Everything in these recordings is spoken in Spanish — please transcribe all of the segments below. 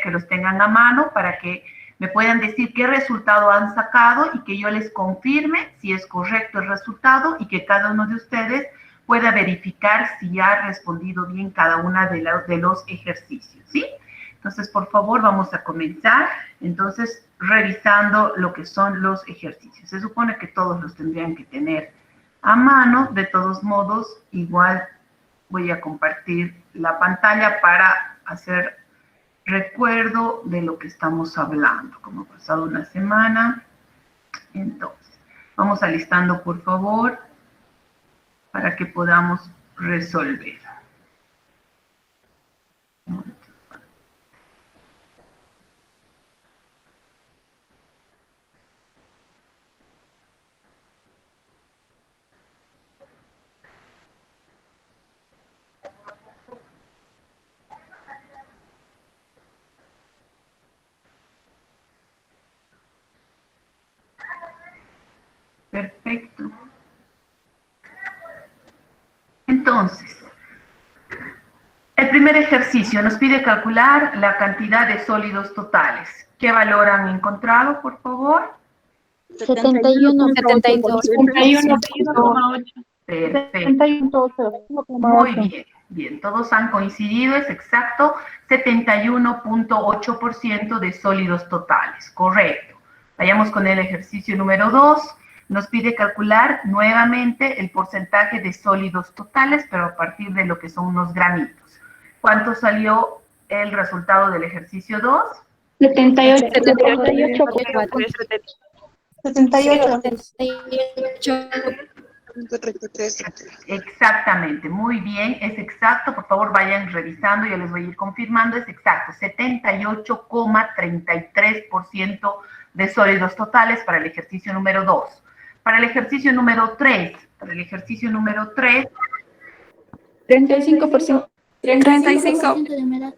que los tengan a mano para que me puedan decir qué resultado han sacado y que yo les confirme si es correcto el resultado y que cada uno de ustedes pueda verificar si ha respondido bien cada una de los ejercicios, ¿sí? Entonces, por favor, vamos a comenzar, entonces, revisando lo que son los ejercicios. Se supone que todos los tendrían que tener a mano. De todos modos, igual voy a compartir la pantalla para hacer recuerdo de lo que estamos hablando, como ha pasado una semana. Entonces, vamos alistando, por favor, para que podamos resolver. Perfecto. Entonces, el primer ejercicio nos pide calcular la cantidad de sólidos totales. ¿Qué valor han encontrado, por favor? 71.8. Perfecto. Muy bien, bien. Todos han coincidido, es exacto, 71.8% de sólidos totales. Correcto. Vayamos con el ejercicio número 2. Nos pide calcular nuevamente el porcentaje de sólidos totales, pero a partir de lo que son unos gramitos. ¿Cuánto salió el resultado del ejercicio 2? 78. Exactamente, muy bien, es exacto, por favor vayan revisando, yo les voy a ir confirmando, es exacto, 78,33% de sólidos totales para el ejercicio número 2. Para el ejercicio número 3, 35%. 35% de humedad.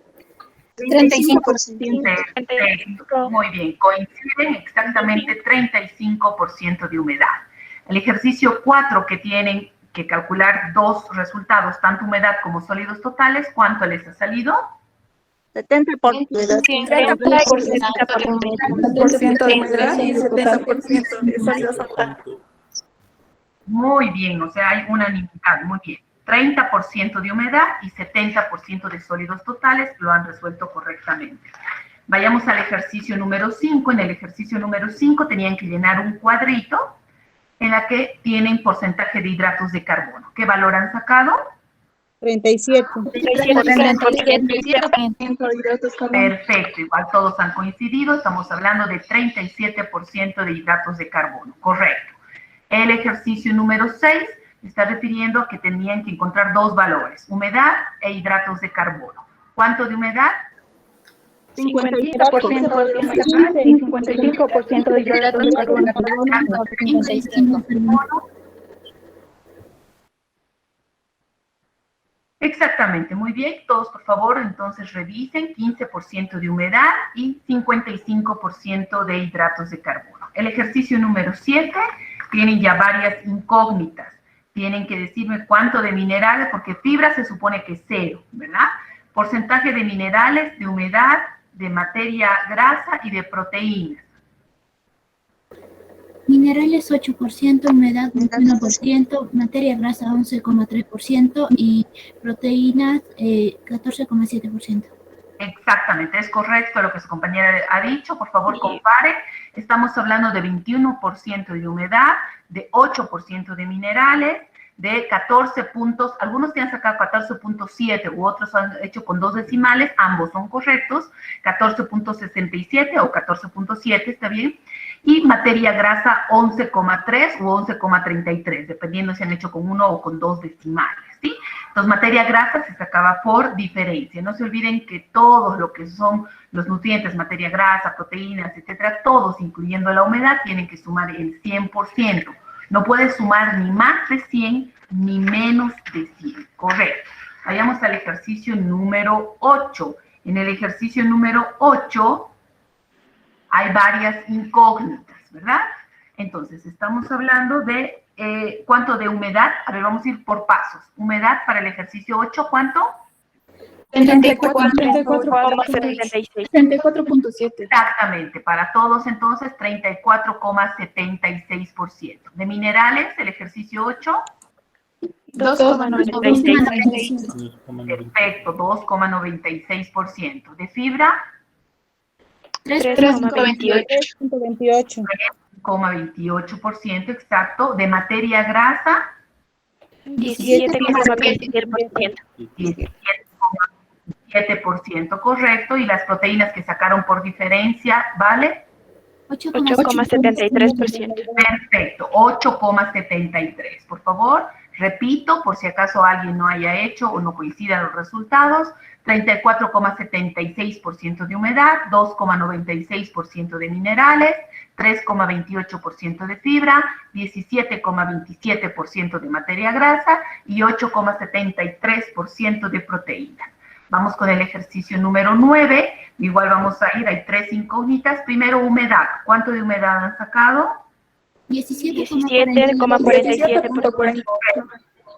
35%. Perfecto, muy bien, coinciden exactamente 35% de humedad. El ejercicio 4, que tienen que calcular dos resultados, tanto humedad como sólidos totales, ¿cuánto les ha salido? 70% de humedad y 70% de sólidos totales. Muy bien, o sea, hay unanimidad, muy bien. 30% de humedad y 70% de sólidos totales lo han resuelto correctamente. Vayamos al ejercicio número 5. En el ejercicio número 5 tenían que llenar un cuadrito en la que tienen porcentaje de hidratos de carbono. ¿Qué valor han sacado? 37. Perfecto, igual todos han coincidido, estamos hablando de 37% de hidratos de carbono, correcto. El ejercicio número 6 está refiriendo a que tenían que encontrar dos valores, humedad e hidratos de carbono. ¿Cuánto de humedad? 50% de humedad y 55% de hidratos de carbono. 55. Exactamente, muy bien. Todos, por favor, entonces revisen 15% de humedad y 55% de hidratos de carbono. El ejercicio número 7 tienen ya varias incógnitas. Tienen que decirme cuánto de minerales, porque fibra se supone que es 0, ¿verdad? Porcentaje de minerales, de humedad, de materia grasa y de proteínas. Minerales 8%, humedad 21%, materia grasa 11,3% y proteínas 14,7%. Exactamente, es correcto lo que su compañera ha dicho. Por favor, compare. Estamos hablando de 21% de humedad, de 8% de minerales, de 14 puntos. Algunos te han sacado 14.7 u otros han hecho con 2 decimales. Ambos son correctos. 14.67 o 14.7, ¿está bien? Y materia grasa 11,3 u 11,33, dependiendo si han hecho con 1 o con 2 decimales, ¿sí? Entonces, materia grasa se sacaba por diferencia. No se olviden que todos lo que son los nutrientes, materia grasa, proteínas, etcétera, todos, incluyendo la humedad, tienen que sumar el 100%. No puedes sumar ni más de 100 ni menos de 100. Correcto. Vayamos al ejercicio número 8. En el ejercicio número 8 hay varias incógnitas, ¿verdad? Entonces, estamos hablando de ¿cuánto de humedad? A ver, vamos a ir por pasos. Humedad para el ejercicio 8, ¿cuánto? 34,76. 34.7. Exactamente, para todos entonces 34,76%. De minerales, el ejercicio 8. 2,96. Perfecto, 2,96%. De fibra, 3,28. 3,28%, exacto. De materia grasa, 17,27%. 17,7%, correcto. Y las proteínas que sacaron por diferencia, ¿vale? 8,73%. Perfecto, 8,73. Por favor, repito, por si acaso alguien no haya hecho o no coincidan los resultados. 34,76% de humedad, 2,96% de minerales, 3,28% de fibra, 17,27% de materia grasa y 8,73% de proteína. Vamos con el ejercicio número 9. Igual vamos a ir, hay 3 incógnitas. Primero, humedad. ¿Cuánto de humedad han sacado? 17,47%.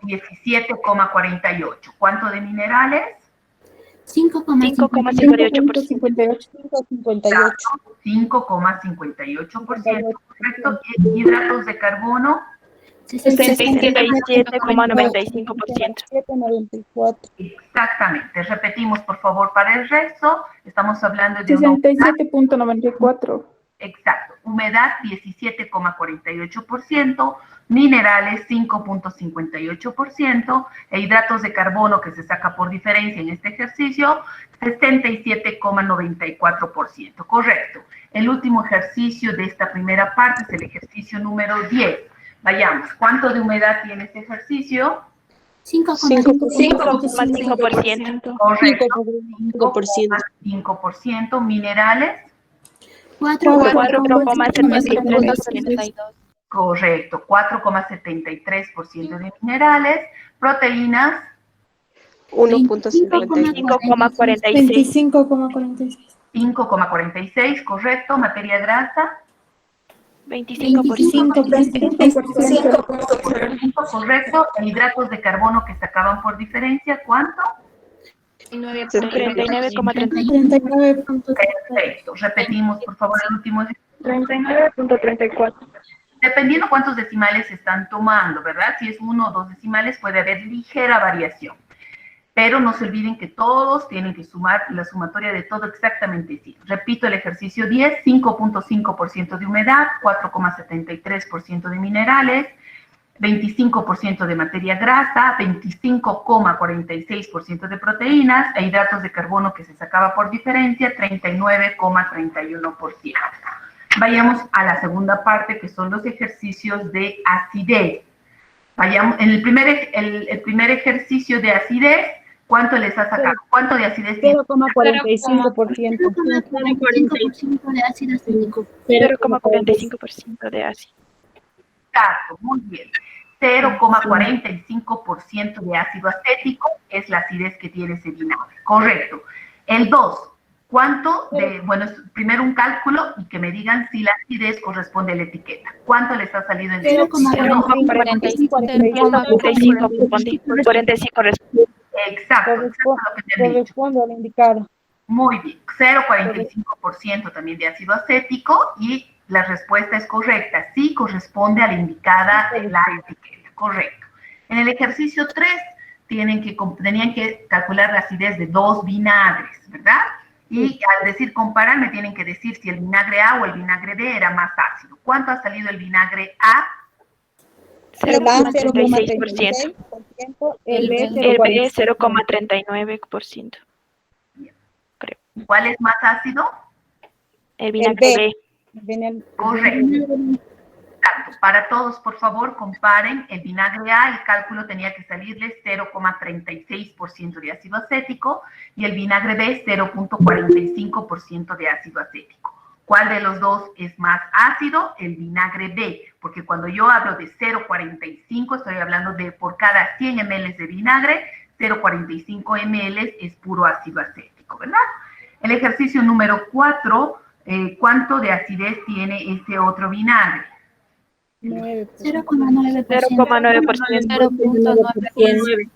17,48. ¿Cuánto de minerales? 5,58%. 5,58%, correcto. ¿Y hidratos de carbono? 67,95%. Exactamente. Repetimos, por favor, para el resto. Estamos hablando de una 67.94. exacto. Humedad 17,48%, minerales 5,58% e hidratos de carbono que se saca por diferencia en este ejercicio 67,94%. Correcto. El último ejercicio de esta primera parte es el ejercicio número 10. Vayamos. ¿Cuánto de humedad tiene este ejercicio? 5,5%. Correcto. 5,5%. Minerales. 4,73%. Correcto, 4,73% de minerales. Proteínas, 5,46. 5,46, correcto. Materia grasa, 25%. correcto. E hidratos de carbono que se acaban por diferencia, ¿cuánto? 39,39. Perfecto. Repetimos, por favor, el último. 39.34. Dependiendo cuántos decimales se están tomando, ¿verdad? Si es 1 o 2 decimales, puede haber ligera variación. Pero no se olviden que todos tienen que sumar la sumatoria de todo exactamente 100. Repito el ejercicio 10, 5,5% de humedad, 4,73% de minerales, 25% de materia grasa, 25,46% de proteínas e hidratos de carbono que se sacaba por diferencia, 39,31%. Vayamos a la segunda parte, que son los ejercicios de acidez. Vayamos, en el primer ejercicio de acidez, ¿cuánto les ha sacado? ¿Cuánto de acidez tiene? 0,45%. 0,45% de ácido acético. 0,45% de ácido. Exacto, muy bien. 0,45% de ácido acético es la acidez que tiene ese vinagre. Correcto. El 2, ¿cuánto de, bueno, primero un cálculo y que me digan si la acidez corresponde a la etiqueta? ¿Cuánto les ha salido en el 0,45. Exacto, lo que me han dicho. Corresponde al indicado. Muy bien, 0,45% también de ácido acético y la respuesta es correcta, sí corresponde a la indicada en la etiqueta, correcto. En el ejercicio 3 tenían que calcular la acidez de 2 vinagres, ¿verdad? Y al decir comparar me tienen que decir si el vinagre A o el vinagre B era más ácido. ¿Cuánto ha salido el vinagre A? 0,36%. El B 0,39%. ¿Cuál es más ácido? El vinagre B. Correcto. Exacto. Para todos, por favor, comparen el vinagre A, el cálculo tenía que salirles 0,36% de ácido acético y el vinagre B 0,45% de ácido acético. ¿Cuál de los dos es más ácido? El vinagre B, porque cuando yo hablo de 0,45 estoy hablando de por cada 100 ml de vinagre, 0,45 ml es puro ácido acético, ¿verdad? El ejercicio número 4, ¿cuánto de acidez tiene este otro vinagre? 0,9%. 0,9%.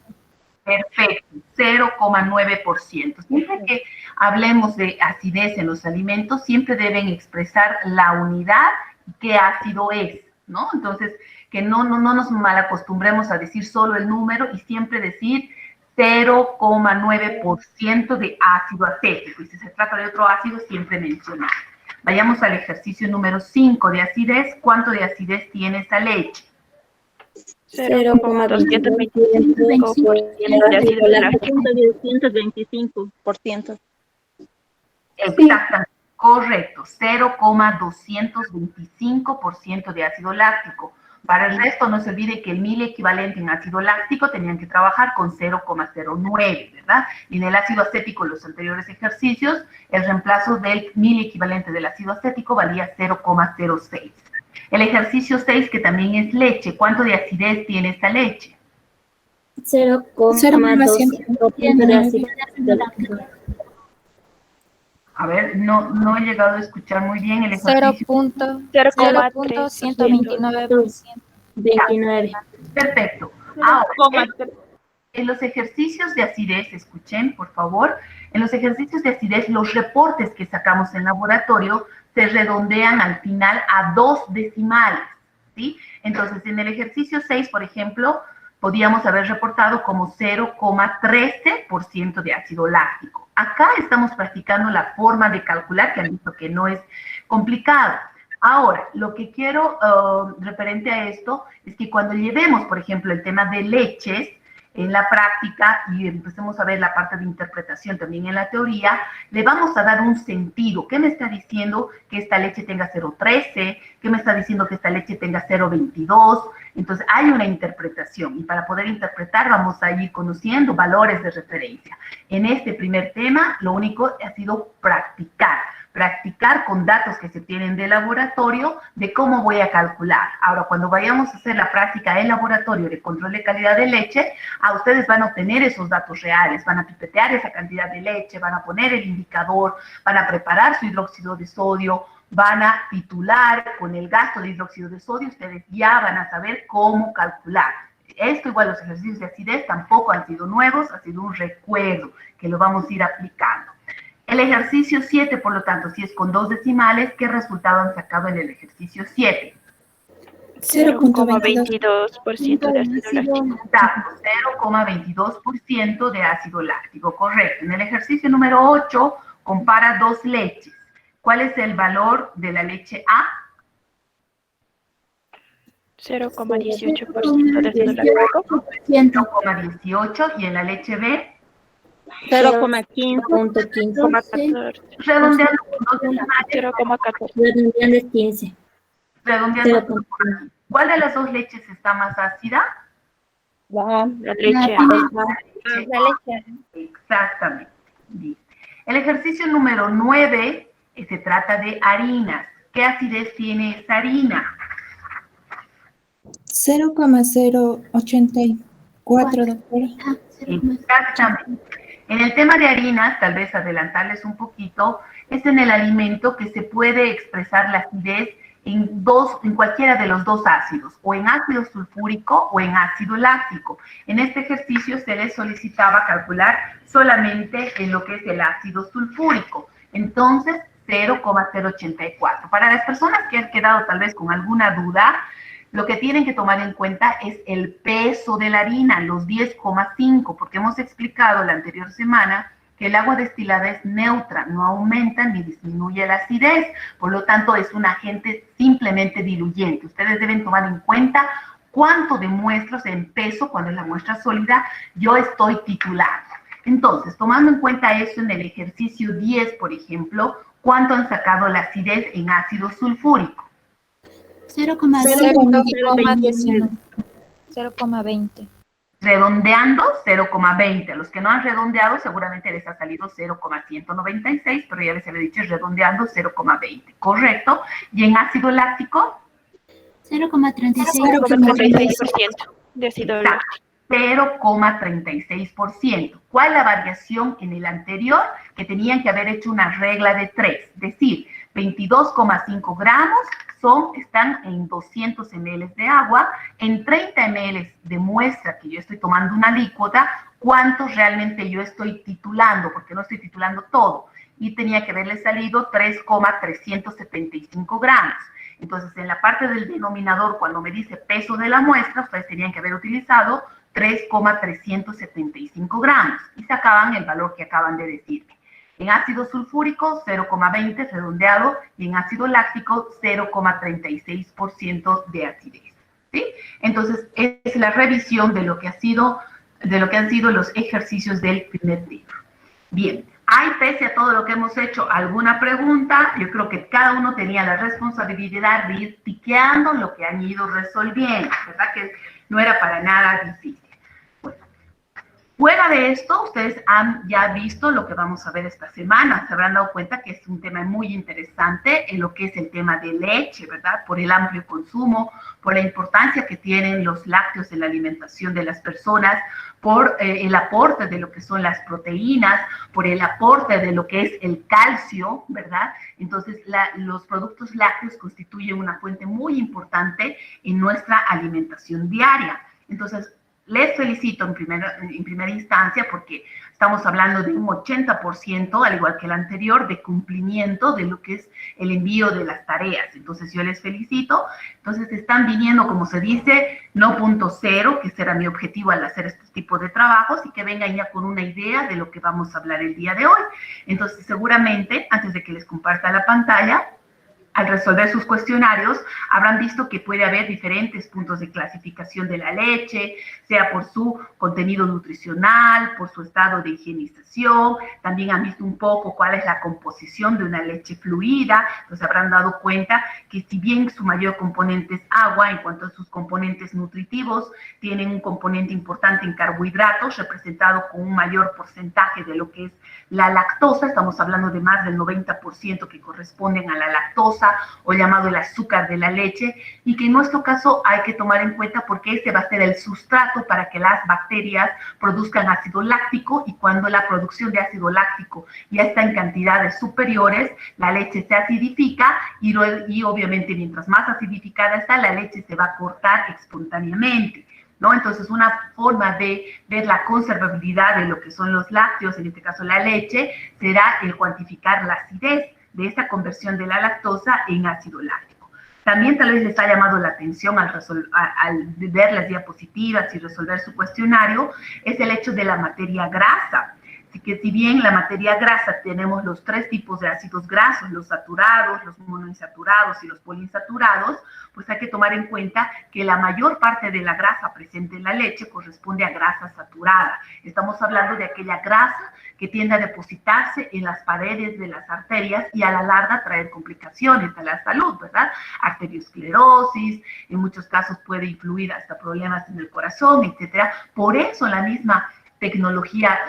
Perfecto. 0,9%. Siempre que hablemos de acidez en los alimentos, siempre deben expresar la unidad y qué ácido es, ¿no? Entonces, que no nos malacostumbremos a decir solo el número y siempre decir 0,9% de ácido acético. Y si se trata de otro ácido, siempre mencionar. Vayamos al ejercicio número 5 de acidez. ¿Cuánto de acidez tiene esta leche? 0,225% de ácido láctico. 225%. Exactamente, correcto, 0,225% de ácido láctico. Para el resto, no se olvide que el mil equivalente en ácido láctico tenían que trabajar con 0,09, ¿verdad? Y en el ácido acético, en los anteriores ejercicios, el reemplazo del mil equivalente del ácido acético valía 0,06. El ejercicio 6, que también es leche, ¿cuánto de acidez tiene esta leche? 0,2% de ácido láctico. A ver, no he llegado a escuchar muy bien el ejercicio. 0,129%. 29. Perfecto. Ahora, en los ejercicios de acidez, escuchen, por favor, en los ejercicios de acidez, los reportes que sacamos en laboratorio se redondean al final a 2 decimales, ¿sí? Entonces, en el ejercicio 6, por ejemplo, podíamos haber reportado como 0,13% de ácido láctico. Acá estamos practicando la forma de calcular, que han visto que no es complicado. Ahora, lo que quiero referente a esto es que cuando llevemos, por ejemplo, el tema de leches en la práctica y empecemos a ver la parte de interpretación también en la teoría, le vamos a dar un sentido. ¿Qué me está diciendo que esta leche tenga 0,13? ¿Qué me está diciendo que esta leche tenga 0,22? Entonces, hay una interpretación y para poder interpretar vamos a ir conociendo valores de referencia. En este primer tema, lo único ha sido practicar con datos que se tienen de laboratorio de cómo voy a calcular. Ahora, cuando vayamos a hacer la práctica en laboratorio de control de calidad de leche, ustedes van a obtener esos datos reales, van a pipetear esa cantidad de leche, van a poner el indicador, van a preparar su hidróxido de sodio, van a titular con el gasto de hidróxido de sodio, ustedes ya van a saber cómo calcular. Esto, igual los ejercicios de acidez, tampoco han sido nuevos, ha sido un recuerdo que lo vamos a ir aplicando. El ejercicio 7, por lo tanto, si es con 2 decimales, ¿qué resultado han sacado en el ejercicio 7? 0,22% de ácido láctico. Exacto, 0,22% de ácido láctico, correcto. En el ejercicio número 8, compara 2 leches. ¿Cuál es el valor de la leche A? 0,18% de ácido láctico. 0,18. ¿Y en la leche B? 0,15. Redondeando con 2 decimales. 0,14. Redondeando es 15. Redondeando. ¿Cuál de las 2 leches está más ácida? La leche A. La leche. Exactamente. Bien. El ejercicio número 9 se trata de harinas. ¿Qué acidez tiene esta harina? 0,084, doctora. Exactamente. En el tema de harinas, tal vez adelantarles un poquito, es en el alimento que se puede expresar la acidez en cualquiera de los 2 ácidos, o en ácido sulfúrico o en ácido láctico. En este ejercicio se les solicitaba calcular solamente en lo que es el ácido sulfúrico. Entonces, 0,084. Para las personas que han quedado tal vez con alguna duda, lo que tienen que tomar en cuenta es el peso de la harina, los 10,5, porque hemos explicado la anterior semana que el agua destilada es neutra, no aumenta ni disminuye la acidez, por lo tanto es un agente simplemente diluyente. Ustedes deben tomar en cuenta cuánto de muestras en peso, cuando es la muestra sólida, yo estoy titulando. Entonces, tomando en cuenta eso en el ejercicio 10, por ejemplo, ¿cuánto han sacado la acidez en ácido sulfúrico? 0,20. Redondeando, 0,20. A los que no han redondeado, seguramente les ha salido 0,196, pero ya les había dicho redondeando 0,20. ¿Correcto? ¿Y en ácido láctico? 0,36% de ácido láctico. 0,36%. ¿Cuál es la variación en el anterior? Que tenían que haber hecho una regla de 3. Es decir, 22,5 gramos están en 200 ml de agua, en 30 ml de muestra que yo estoy tomando una alícuota, cuántos realmente yo estoy titulando, porque no estoy titulando todo, y tenía que haberle salido 3,375 gramos. Entonces, en la parte del denominador, cuando me dice peso de la muestra, ustedes tenían que haber utilizado 3,375 gramos, y sacaban el valor que acaban de decirme. En ácido sulfúrico, 0,20 redondeado, y en ácido láctico, 0,36% de acidez, ¿sí? Entonces, es la revisión de lo que han sido los ejercicios del primer libro. Bien, ¿hay, pese a todo lo que hemos hecho, alguna pregunta? Yo creo que cada uno tenía la responsabilidad de ir tiqueando lo que han ido resolviendo, ¿verdad? Que no era para nada difícil. Fuera de esto, ustedes han ya visto lo que vamos a ver esta semana. Se habrán dado cuenta que es un tema muy interesante en lo que es el tema de leche, ¿verdad? Por el amplio consumo, por la importancia que tienen los lácteos en la alimentación de las personas, por el aporte de lo que son las proteínas, por el aporte de lo que es el calcio, ¿verdad? Entonces, los productos lácteos constituyen una fuente muy importante en nuestra alimentación diaria. Entonces, les felicito en primera instancia porque estamos hablando de un 80%, al igual que el anterior, de cumplimiento de lo que es el envío de las tareas. Entonces, yo les felicito. Entonces, están viniendo, como se dice, no punto cero, que será mi objetivo al hacer este tipo de trabajos, y que vengan ya con una idea de lo que vamos a hablar el día de hoy. Entonces, seguramente, antes de que les comparta la pantalla, al resolver sus cuestionarios, habrán visto que puede haber diferentes puntos de clasificación de la leche, sea por su contenido nutricional, por su estado de higienización. También han visto un poco cuál es la composición de una leche fluida. Entonces habrán dado cuenta que si bien su mayor componente es agua, en cuanto a sus componentes nutritivos, tienen un componente importante en carbohidratos, representado con un mayor porcentaje de lo que es la lactosa. Estamos hablando de más del 90% que corresponden a la lactosa, o llamado el azúcar de la leche, y que en nuestro caso hay que tomar en cuenta porque este va a ser el sustrato para que las bacterias produzcan ácido láctico, y cuando la producción de ácido láctico ya está en cantidades superiores, la leche se acidifica, y obviamente mientras más acidificada está, la leche se va a cortar espontáneamente, ¿no? Entonces, una forma de ver la conservabilidad de lo que son los lácteos, en este caso la leche, será el cuantificar la acidez de esta conversión de la lactosa en ácido láctico. También tal vez les ha llamado la atención al ver las diapositivas y resolver su cuestionario, es el hecho de la materia grasa. Así que si bien la materia grasa tenemos los 3 tipos de ácidos grasos, los saturados, los monoinsaturados y los poliinsaturados, pues hay que tomar en cuenta que la mayor parte de la grasa presente en la leche corresponde a grasa saturada. Estamos hablando de aquella grasa que tiende a depositarse en las paredes de las arterias y a la larga traer complicaciones a la salud, ¿verdad? Arteriosclerosis, en muchos casos puede influir hasta problemas en el corazón, etcétera. Por eso la misma tecnología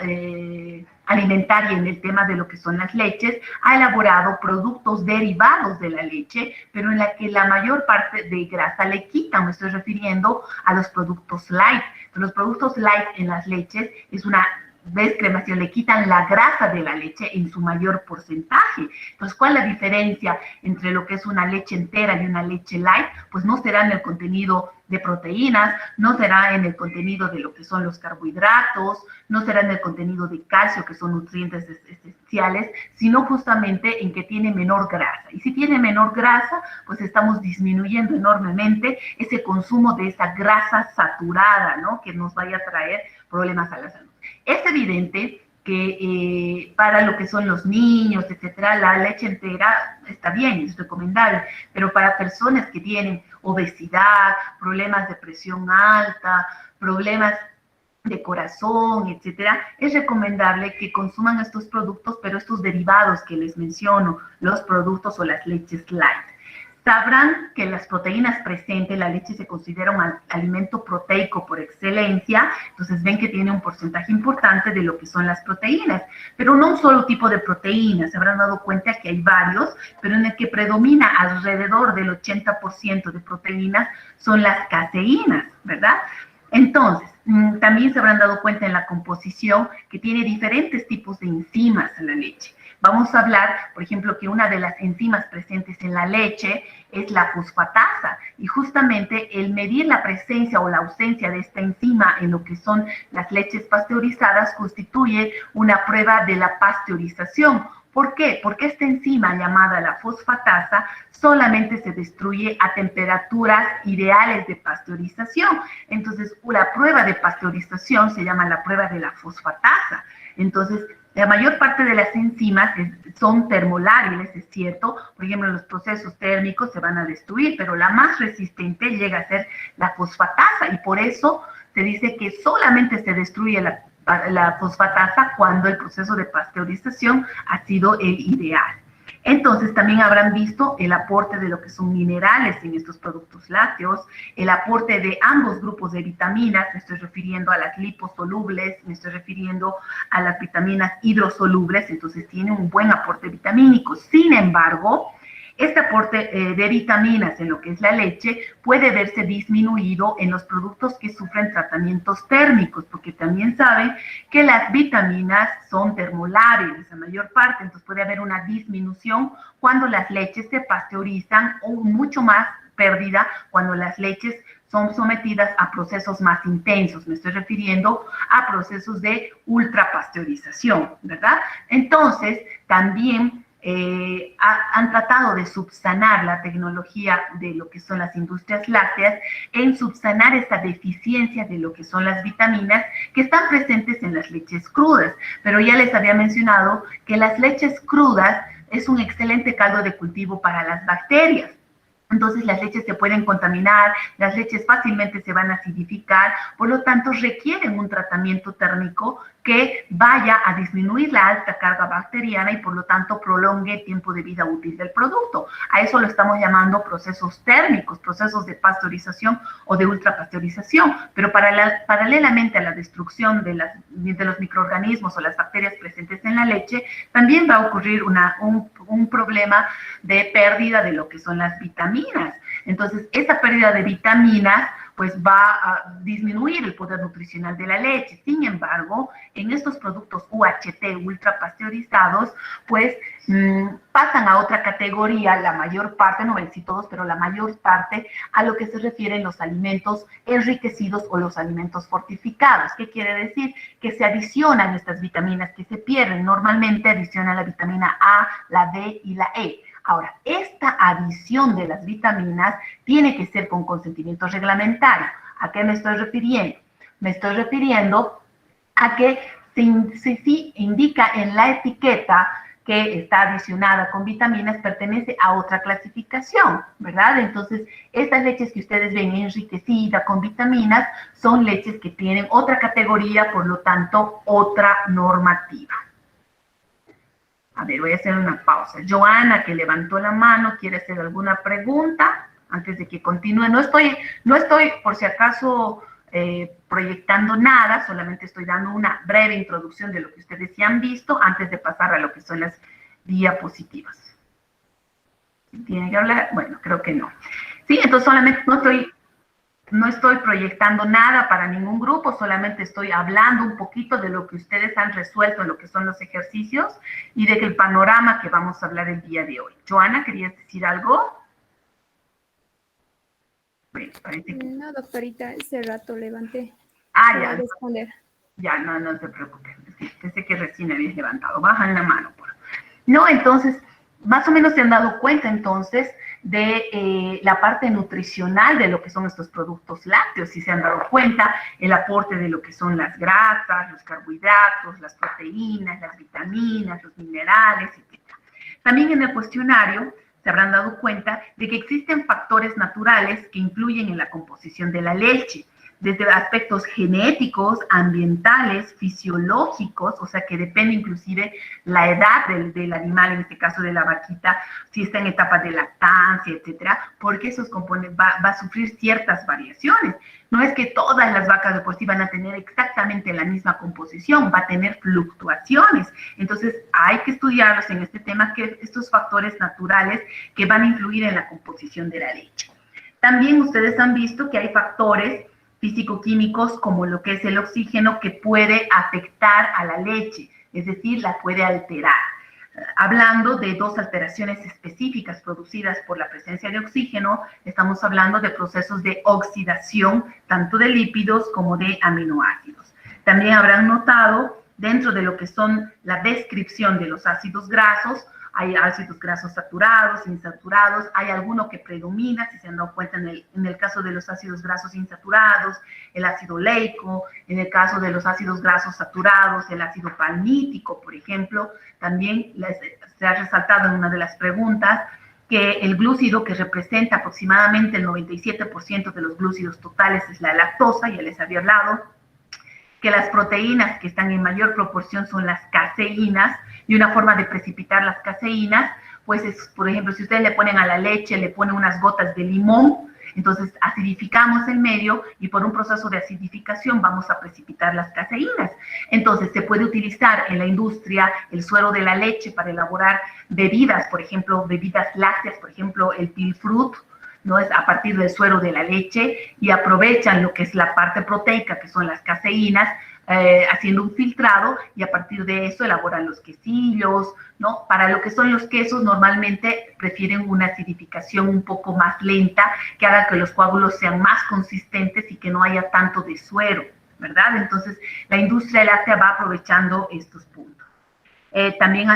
alimentaria en el tema de lo que son las leches ha elaborado productos derivados de la leche, pero en la que la mayor parte de grasa le quitan. Me estoy refiriendo a los productos light. Los productos light en las leches es una descremación, le quitan la grasa de la leche en su mayor porcentaje. Entonces, ¿cuál es la diferencia entre lo que es una leche entera y una leche light? Pues no será en el contenido de proteínas, no será en el contenido de lo que son los carbohidratos, no será en el contenido de calcio, que son nutrientes esenciales, sino justamente en que tiene menor grasa. Y si tiene menor grasa, pues estamos disminuyendo enormemente ese consumo de esa grasa saturada, ¿no? Que nos vaya a traer problemas a la salud. Es evidente que para lo que son los niños, etcétera, la leche entera está bien, es recomendable, pero para personas que tienen obesidad, problemas de presión alta, problemas de corazón, etcétera, es recomendable que consuman estos productos, pero estos derivados que les menciono, los productos o las leches light. Sabrán que las proteínas presentes en la leche se considera un alimento proteico por excelencia, entonces ven que tiene un porcentaje importante de lo que son las proteínas, pero no un solo tipo de proteínas. Se habrán dado cuenta que hay varios, pero en el que predomina alrededor del 80% de proteínas son las caseínas, ¿verdad? Entonces, también se habrán dado cuenta en la composición que tiene diferentes tipos de enzimas en la leche. vamos a hablar, por ejemplo, que una de las enzimas presentes en la leche es la fosfatasa, y justamente el medir la presencia o la ausencia de esta enzima en lo que son las leches pasteurizadas constituye una prueba de la pasteurización. ¿Por qué? Porque esta enzima llamada la fosfatasa solamente se destruye a temperaturas ideales de pasteurización. Entonces, la prueba de pasteurización se llama la prueba de la fosfatasa. Entonces, la mayor parte de las enzimas son termolábiles, es cierto. Por ejemplo, en los procesos térmicos se van a destruir, pero la más resistente llega a ser la fosfatasa, y por eso se dice que solamente se destruye la fosfatasa cuando el proceso de pasteurización ha sido el ideal. Entonces, también habrán visto el aporte de lo que son minerales en estos productos lácteos, el aporte de ambos grupos de vitaminas, me estoy refiriendo a las liposolubles, me estoy refiriendo a las vitaminas hidrosolubles, entonces tiene un buen aporte vitamínico. Sin embargo, este aporte de vitaminas en lo que es la leche puede verse disminuido en los productos que sufren tratamientos térmicos, porque también saben que las vitaminas son termolábiles, la mayor parte, entonces puede haber una disminución cuando las leches se pasteurizan, o mucho más pérdida cuando las leches son sometidas a procesos más intensos. Me estoy refiriendo a procesos de ultrapasteurización, ¿verdad? Entonces, también han tratado de subsanar la tecnología de lo que son las industrias lácteas en subsanar esta deficiencia de lo que son las vitaminas que están presentes en las leches crudas. Pero ya les había mencionado que las leches crudas es un excelente caldo de cultivo para las bacterias. Entonces las leches se pueden contaminar, las leches fácilmente se van a acidificar, por lo tanto requieren un tratamiento térmico que vaya a disminuir la alta carga bacteriana y por lo tanto prolongue el tiempo de vida útil del producto. A eso lo estamos llamando procesos térmicos, procesos de pasteurización o de ultrapasteurización, pero paralelamente a la destrucción de los microorganismos o las bacterias presentes en la leche, también va a ocurrir un problema de pérdida de lo que son las vitaminas. Entonces, esa pérdida de vitaminas pues va a disminuir el poder nutricional de la leche. Sin embargo, en estos productos UHT ultrapasteurizados, pues pasan a otra categoría, la mayor parte, no voy a decir todos, pero la mayor parte, a lo que se refieren los alimentos enriquecidos o los alimentos fortificados. ¿Qué quiere decir? Que se adicionan estas vitaminas que se pierden. Normalmente adicionan la vitamina A, la D y la E. Ahora, esta adición de las vitaminas tiene que ser con consentimiento reglamentario. ¿A qué me estoy refiriendo? Me estoy refiriendo a que si indica en la etiqueta que está adicionada con vitaminas, pertenece a otra clasificación, ¿verdad? Entonces, estas leches que ustedes ven enriquecidas con vitaminas son leches que tienen otra categoría, por lo tanto, otra normativa. A ver, voy a hacer una pausa. Joana, que levantó la mano, ¿quiere hacer alguna pregunta antes de que continúe? No estoy por si acaso, proyectando nada, solamente estoy dando una breve introducción de lo que ustedes ya han visto antes de pasar a lo que son las diapositivas. ¿Tiene que hablar? Bueno, creo que no. Sí, entonces solamente no estoy proyectando nada para ningún grupo, solamente estoy hablando un poquito de lo que ustedes han resuelto en lo que son los ejercicios y del panorama que vamos a hablar el día de hoy. Joana, ¿querías decir algo? Bueno, parece que... No, doctorita, ese rato levanté. Ya. Responder. Ya, no te preocupes. Sí, pensé que recién habías levantado. Bajan la mano. No, entonces, más o menos se han dado cuenta entonces de la parte nutricional de lo que son estos productos lácteos, si se han dado cuenta, el aporte de lo que son las grasas, los carbohidratos, las proteínas, las vitaminas, los minerales, etc. También en el cuestionario se habrán dado cuenta de que existen factores naturales que influyen en la composición de la leche, desde aspectos genéticos, ambientales, fisiológicos, o sea que depende inclusive la edad del animal, en este caso de la vaquita, si está en etapa de lactancia, etcétera, porque esos componentes va a sufrir ciertas variaciones. No es que todas las vacas de por sí van a tener exactamente la misma composición, va a tener fluctuaciones. Entonces hay que estudiarlos en este tema, que estos factores naturales que van a influir en la composición de la leche. También ustedes han visto que hay factores físico-químicos como lo que es el oxígeno que puede afectar a la leche, es decir, la puede alterar. hablando de dos alteraciones específicas producidas por la presencia de oxígeno, estamos hablando de procesos de oxidación, tanto de lípidos como de aminoácidos. También habrán notado, dentro de lo que son la descripción de los ácidos grasos, hay ácidos grasos saturados, insaturados, hay alguno que predomina, si se han dado cuenta en el caso de los ácidos grasos insaturados, el ácido leico, en el caso de los ácidos grasos saturados, el ácido palmítico, por ejemplo. También se ha resaltado en una de las preguntas que el glúcido, que representa aproximadamente el 97% de los glúcidos totales, es la lactosa, ya les había hablado, que las proteínas que están en mayor proporción son las caseínas, y una forma de precipitar las caseínas, pues es, por ejemplo, si ustedes le ponen a la leche, le ponen unas gotas de limón, entonces acidificamos el medio y por un proceso de acidificación vamos a precipitar las caseínas. Entonces se puede utilizar en la industria el suero de la leche para elaborar bebidas, por ejemplo, bebidas lácteas, por ejemplo, el Pilfrut, ¿no? Es a partir del suero de la leche, y aprovechan lo que es la parte proteica, que son las caseínas, haciendo un filtrado, y a partir de eso elaboran los quesillos, ¿no? Para lo que son los quesos, normalmente prefieren una acidificación un poco más lenta, que haga que los coágulos sean más consistentes y que no haya tanto de suero, ¿verdad? Entonces, la industria láctea va aprovechando estos puntos. También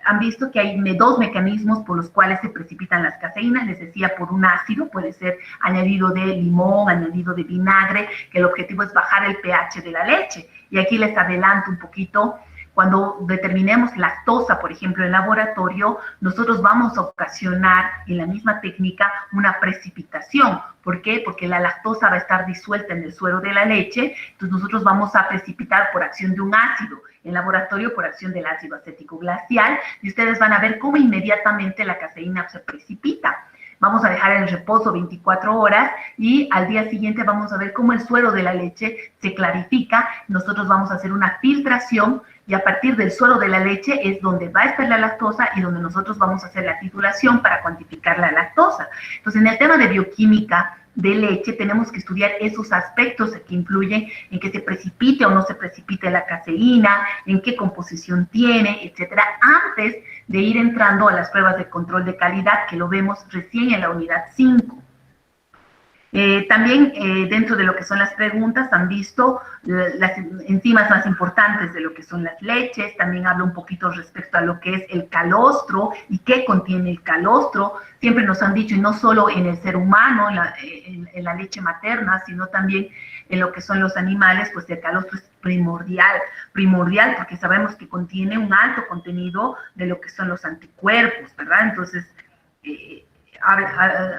han visto que hay dos mecanismos por los cuales se precipitan las caseínas. Les decía, por un ácido, puede ser añadido de limón, añadido de vinagre, que el objetivo es bajar el pH de la leche. Y aquí les adelanto un poquito, cuando determinemos lactosa, por ejemplo, en laboratorio, nosotros vamos a ocasionar en la misma técnica una precipitación. ¿Por qué? Porque la lactosa va a estar disuelta en el suero de la leche, entonces nosotros vamos a precipitar por acción de un ácido, en laboratorio por acción del ácido acético glacial, y ustedes van a ver cómo inmediatamente la caseína se precipita. Vamos a dejar en reposo 24 horas y al día siguiente vamos a ver cómo el suero de la leche se clarifica. Nosotros vamos a hacer una filtración y a partir del suero de la leche es donde va a estar la lactosa y donde nosotros vamos a hacer la titulación para cuantificar la lactosa. Entonces, en el tema de bioquímica de leche tenemos que estudiar esos aspectos que influyen en que se precipite o no se precipite la caseína, en qué composición tiene, etcétera, antes de ir entrando a las pruebas de control de calidad, que lo vemos recién en la unidad 5. También dentro de lo que son las preguntas han visto las enzimas más importantes de lo que son las leches. También habla un poquito respecto a lo que es el calostro y qué contiene el calostro. Siempre nos han dicho, y no solo en el ser humano, en la leche materna, sino también en lo que son los animales, pues el calostro es primordial porque sabemos que contiene un alto contenido de lo que son los anticuerpos, ¿verdad? Entonces,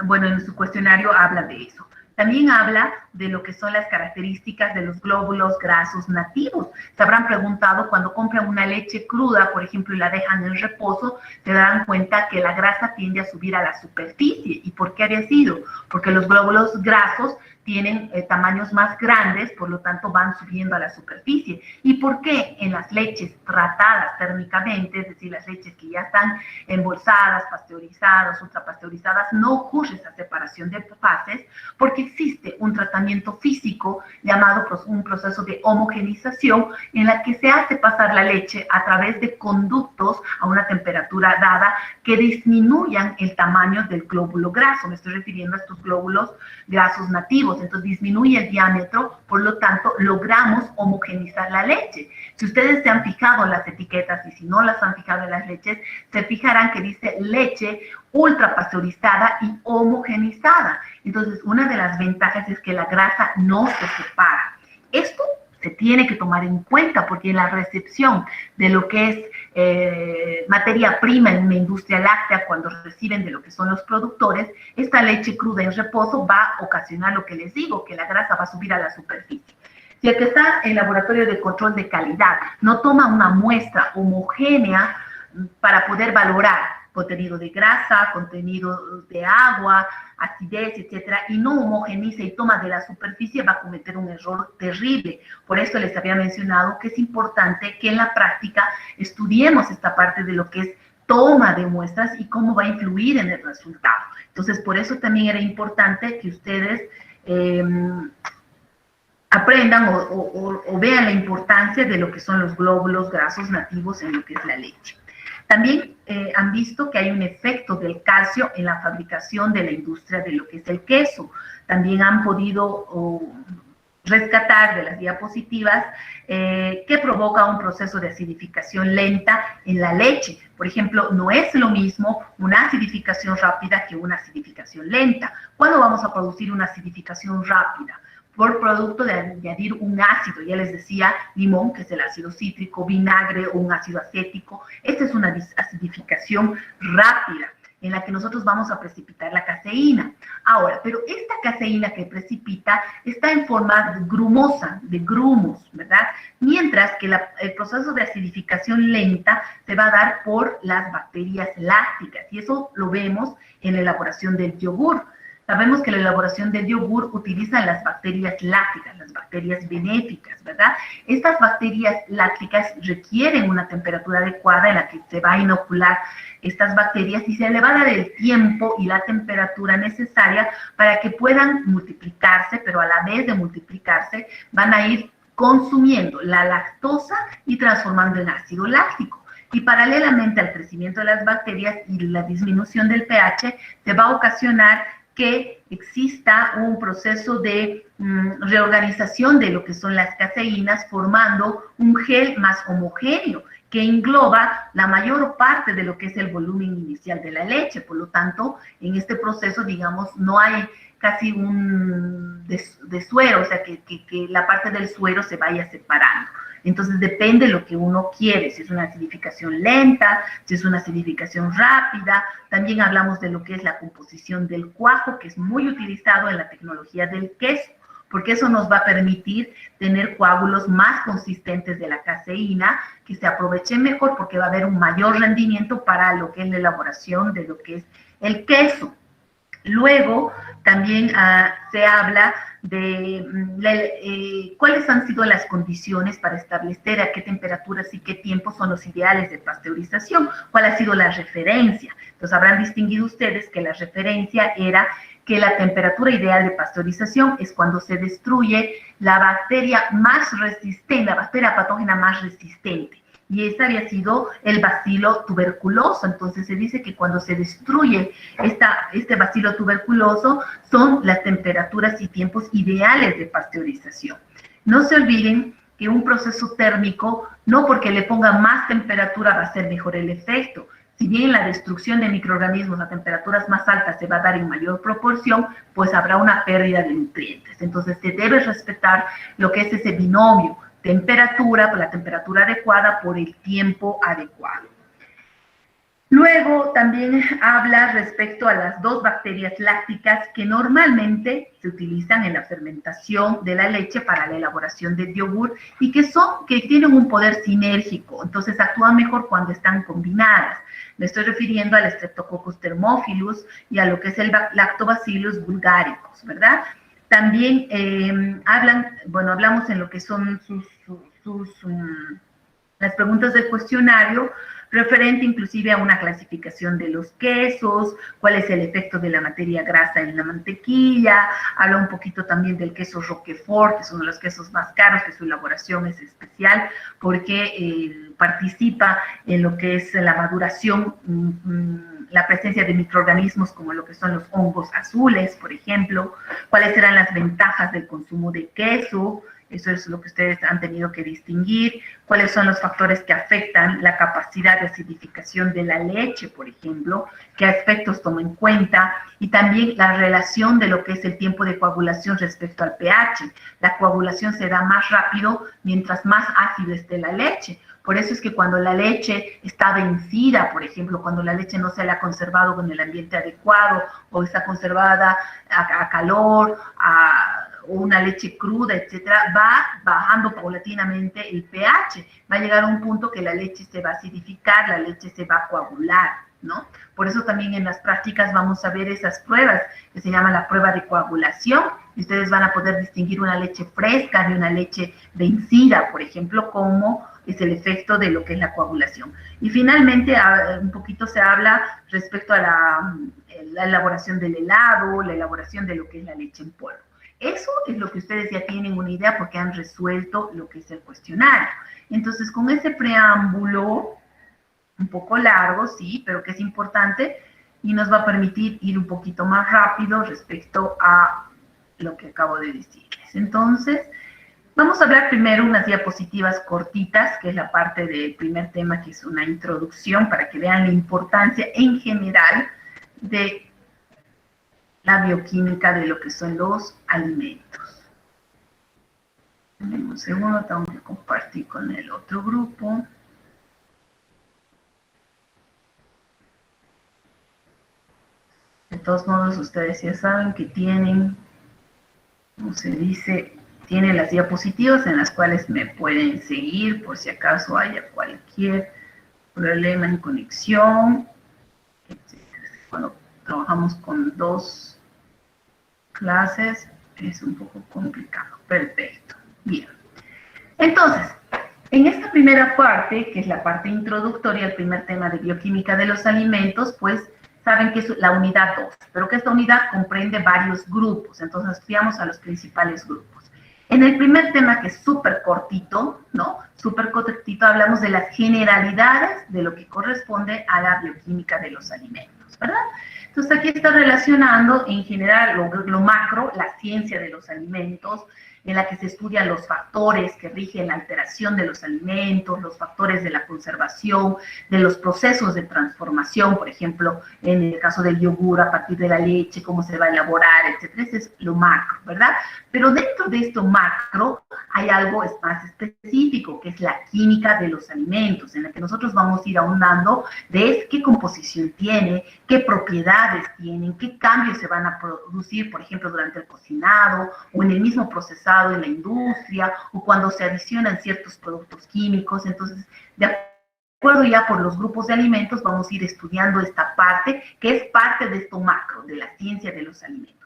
bueno, en su cuestionario habla de eso. También habla de lo que son las características de los glóbulos grasos nativos. Se habrán preguntado, cuando compran una leche cruda, por ejemplo, y la dejan en reposo, se darán cuenta que la grasa tiende a subir a la superficie. ¿Y por qué había sido? Porque los glóbulos grasos tienen tamaños más grandes, por lo tanto van subiendo a la superficie. ¿Y por qué en las leches tratadas térmicamente, es decir, las leches que ya están embolsadas, pasteurizadas, ultrapasteurizadas, no ocurre esa separación de fases? Porque existe un tratamiento físico llamado un proceso de homogenización en la que se hace pasar la leche a través de conductos a una temperatura dada que disminuyan el tamaño del glóbulo graso. Me estoy refiriendo a estos glóbulos grasos nativos. Entonces disminuye el diámetro, por lo tanto logramos homogenizar la leche. Si ustedes se han fijado en las etiquetas y si no las han fijado en las leches, se fijarán que dice leche ultrapasteurizada y homogenizada. Entonces, una de las ventajas es que la grasa no se separa. Esto se tiene que tomar en cuenta porque la recepción de lo que es materia prima en una industria láctea, cuando reciben de lo que son los productores, esta leche cruda en reposo va a ocasionar lo que les digo, que la grasa va a subir a la superficie. Si el que está en el laboratorio de control de calidad no toma una muestra homogénea para poder valorar contenido de grasa, contenido de agua, acidez, etcétera, y no homogeniza y toma de la superficie, va a cometer un error terrible. Por eso les había mencionado que es importante que en la práctica estudiemos esta parte de lo que es toma de muestras y cómo va a influir en el resultado. Entonces, por eso también era importante que ustedes aprendan o vean la importancia de lo que son los glóbulos grasos nativos en lo que es la leche. También han visto que hay un efecto del calcio en la fabricación de la industria de lo que es el queso. También han podido rescatar de las diapositivas que provoca un proceso de acidificación lenta en la leche. Por ejemplo, no es lo mismo una acidificación rápida que una acidificación lenta. ¿Cuándo vamos a producir una acidificación rápida? Por producto de añadir un ácido, ya les decía, limón, que es el ácido cítrico, vinagre o un ácido acético. Esta es una acidificación rápida, en la que nosotros vamos a precipitar la caseína. Ahora, pero esta caseína que precipita está en forma grumosa, de grumos, ¿verdad? Mientras que el proceso de acidificación lenta se va a dar por las bacterias lácticas, y eso lo vemos en la elaboración del yogur. Sabemos que la elaboración del yogur utiliza las bacterias lácticas, las bacterias benéficas, ¿verdad? Estas bacterias lácticas requieren una temperatura adecuada en la que se va a inocular estas bacterias y se le va a dar el tiempo y la temperatura necesaria para que puedan multiplicarse, pero a la vez de multiplicarse van a ir consumiendo la lactosa y transformando en ácido láctico. Y paralelamente al crecimiento de las bacterias y la disminución del pH, se va a ocasionar que exista un proceso de reorganización de lo que son las caseínas, formando un gel más homogéneo, que engloba la mayor parte de lo que es el volumen inicial de la leche. Por lo tanto, en este proceso, digamos, no hay casi un desuero, o sea, que la parte del suero se vaya separando. Entonces depende de lo que uno quiere, si es una acidificación lenta, si es una acidificación rápida. También hablamos de lo que es la composición del cuajo, que es muy utilizado en la tecnología del queso, porque eso nos va a permitir tener coágulos más consistentes de la caseína, que se aprovechen mejor porque va a haber un mayor rendimiento para lo que es la elaboración de lo que es el queso. Luego también se habla de cuáles han sido las condiciones para establecer a qué temperaturas y qué tiempos son los ideales de pasteurización, cuál ha sido la referencia. Entonces habrán distinguido ustedes que la referencia era que la temperatura ideal de pasteurización es cuando se destruye la bacteria más resistente, la bacteria patógena más resistente. Y ese había sido el bacilo tuberculoso. Entonces se dice que cuando se destruye este bacilo tuberculoso son las temperaturas y tiempos ideales de pasteurización. No se olviden que un proceso térmico, no porque le ponga más temperatura va a ser mejor el efecto. Si bien la destrucción de microorganismos a temperaturas más altas se va a dar en mayor proporción, pues habrá una pérdida de nutrientes. Entonces se debe respetar lo que es ese binomio, temperatura, la temperatura adecuada por el tiempo adecuado. Luego también habla respecto a las dos bacterias lácticas que normalmente se utilizan en la fermentación de la leche para la elaboración del yogur y que tienen un poder sinérgico, entonces actúan mejor cuando están combinadas. Me estoy refiriendo al Streptococcus thermophilus y a lo que es el Lactobacillus bulgaricus, ¿verdad? También hablamos en lo que son las preguntas del cuestionario, referente inclusive a una clasificación de los quesos, cuál es el efecto de la materia grasa en la mantequilla, habla un poquito también del queso Roquefort, que es uno de los quesos más caros, que su elaboración es especial porque participa en lo que es la maduración, la presencia de microorganismos como lo que son los hongos azules, por ejemplo, cuáles serán las ventajas del consumo de queso. Eso es lo que ustedes han tenido que distinguir. ¿Cuáles son los factores que afectan la capacidad de acidificación de la leche, por ejemplo? ¿Qué aspectos toma en cuenta? Y también la relación de lo que es el tiempo de coagulación respecto al pH. La coagulación se da más rápido mientras más ácida esté la leche. Por eso es que cuando la leche está vencida, por ejemplo, cuando la leche no se la ha conservado con el ambiente adecuado o está conservada a calor, o una leche cruda, etcétera, va bajando paulatinamente el pH. Va a llegar a un punto que la leche se va a acidificar, la leche se va a coagular, ¿no? Por eso también en las prácticas vamos a ver esas pruebas que se llama la prueba de coagulación, y ustedes van a poder distinguir una leche fresca de una leche vencida, por ejemplo, como es el efecto de lo que es la coagulación. Y finalmente, un poquito se habla respecto a la elaboración del helado, la elaboración de lo que es la leche en polvo. Eso es lo que ustedes ya tienen una idea porque han resuelto lo que es el cuestionario. Entonces, con ese preámbulo, un poco largo, sí, pero que es importante y nos va a permitir ir un poquito más rápido respecto a lo que acabo de decirles. Entonces, vamos a hablar primero unas diapositivas cortitas, que es la parte del primer tema, que es una introducción para que vean la importancia en general de la bioquímica de lo que son los alimentos. Un segundo, tengo que compartir con el otro grupo. De todos modos, ustedes ya saben que tienen, como se dice, tienen las diapositivas en las cuales me pueden seguir por si acaso haya cualquier problema en conexión, etc. Cuando trabajamos con dos clases es un poco complicado. Perfecto. Bien. Entonces, en esta primera parte, que es la parte introductoria, el primer tema de bioquímica de los alimentos, pues saben que es la unidad 2, pero que esta unidad comprende varios grupos, entonces estudiamos a los principales grupos. En el primer tema, que es súper cortito, ¿no? Súper cortito, hablamos de las generalidades de lo que corresponde a la bioquímica de los alimentos, ¿verdad? Entonces aquí está relacionando en general lo macro, la ciencia de los alimentos, en la que se estudian los factores que rigen la alteración de los alimentos, los factores de la conservación, de los procesos de transformación, por ejemplo, en el caso del yogur, a partir de la leche, cómo se va a elaborar, etcétera. Ese es lo macro, ¿verdad? Pero dentro de esto macro hay algo más específico, que es la química de los alimentos, en la que nosotros vamos a ir ahondando de qué composición tiene, qué propiedades tienen, qué cambios se van a producir, por ejemplo, durante el cocinado o en el mismo procesado en la industria o cuando se adicionan ciertos productos químicos. Entonces, de acuerdo ya por los grupos de alimentos, vamos a ir estudiando esta parte, que es parte de esto macro, de la ciencia de los alimentos.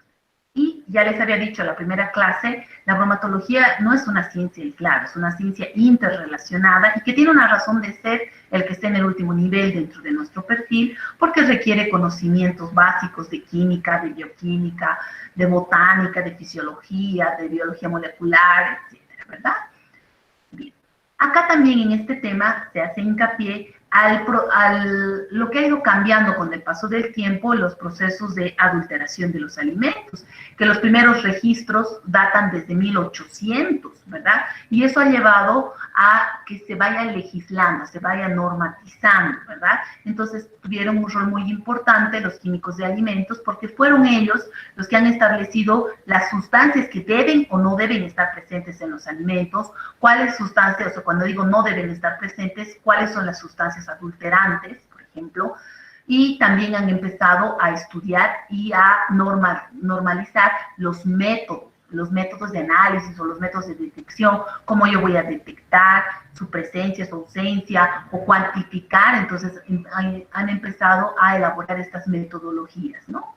Y ya les había dicho en la primera clase, la bromatología no es una ciencia aislada, es una ciencia interrelacionada y que tiene una razón de ser el que esté en el último nivel dentro de nuestro perfil, porque requiere conocimientos básicos de química, de bioquímica, de botánica, de fisiología, de biología molecular, etcétera, ¿verdad? Bien. Acá también en este tema se hace hincapié lo que ha ido cambiando con el paso del tiempo, los procesos de adulteración de los alimentos, que los primeros registros datan desde 1800, ¿verdad? Y eso ha llevado a que se vaya legislando, se vaya normatizando, ¿verdad? Entonces tuvieron un rol muy importante los químicos de alimentos, porque fueron ellos los que han establecido las sustancias que deben o no deben estar presentes en los alimentos, cuáles sustancias, o cuando digo no deben estar presentes, cuáles son las sustancias adulterantes, por ejemplo, y también han empezado a estudiar y a normalizar los métodos de análisis o los métodos de detección, cómo yo voy a detectar su presencia, su ausencia, o cuantificar. Entonces han empezado a elaborar estas metodologías, ¿no?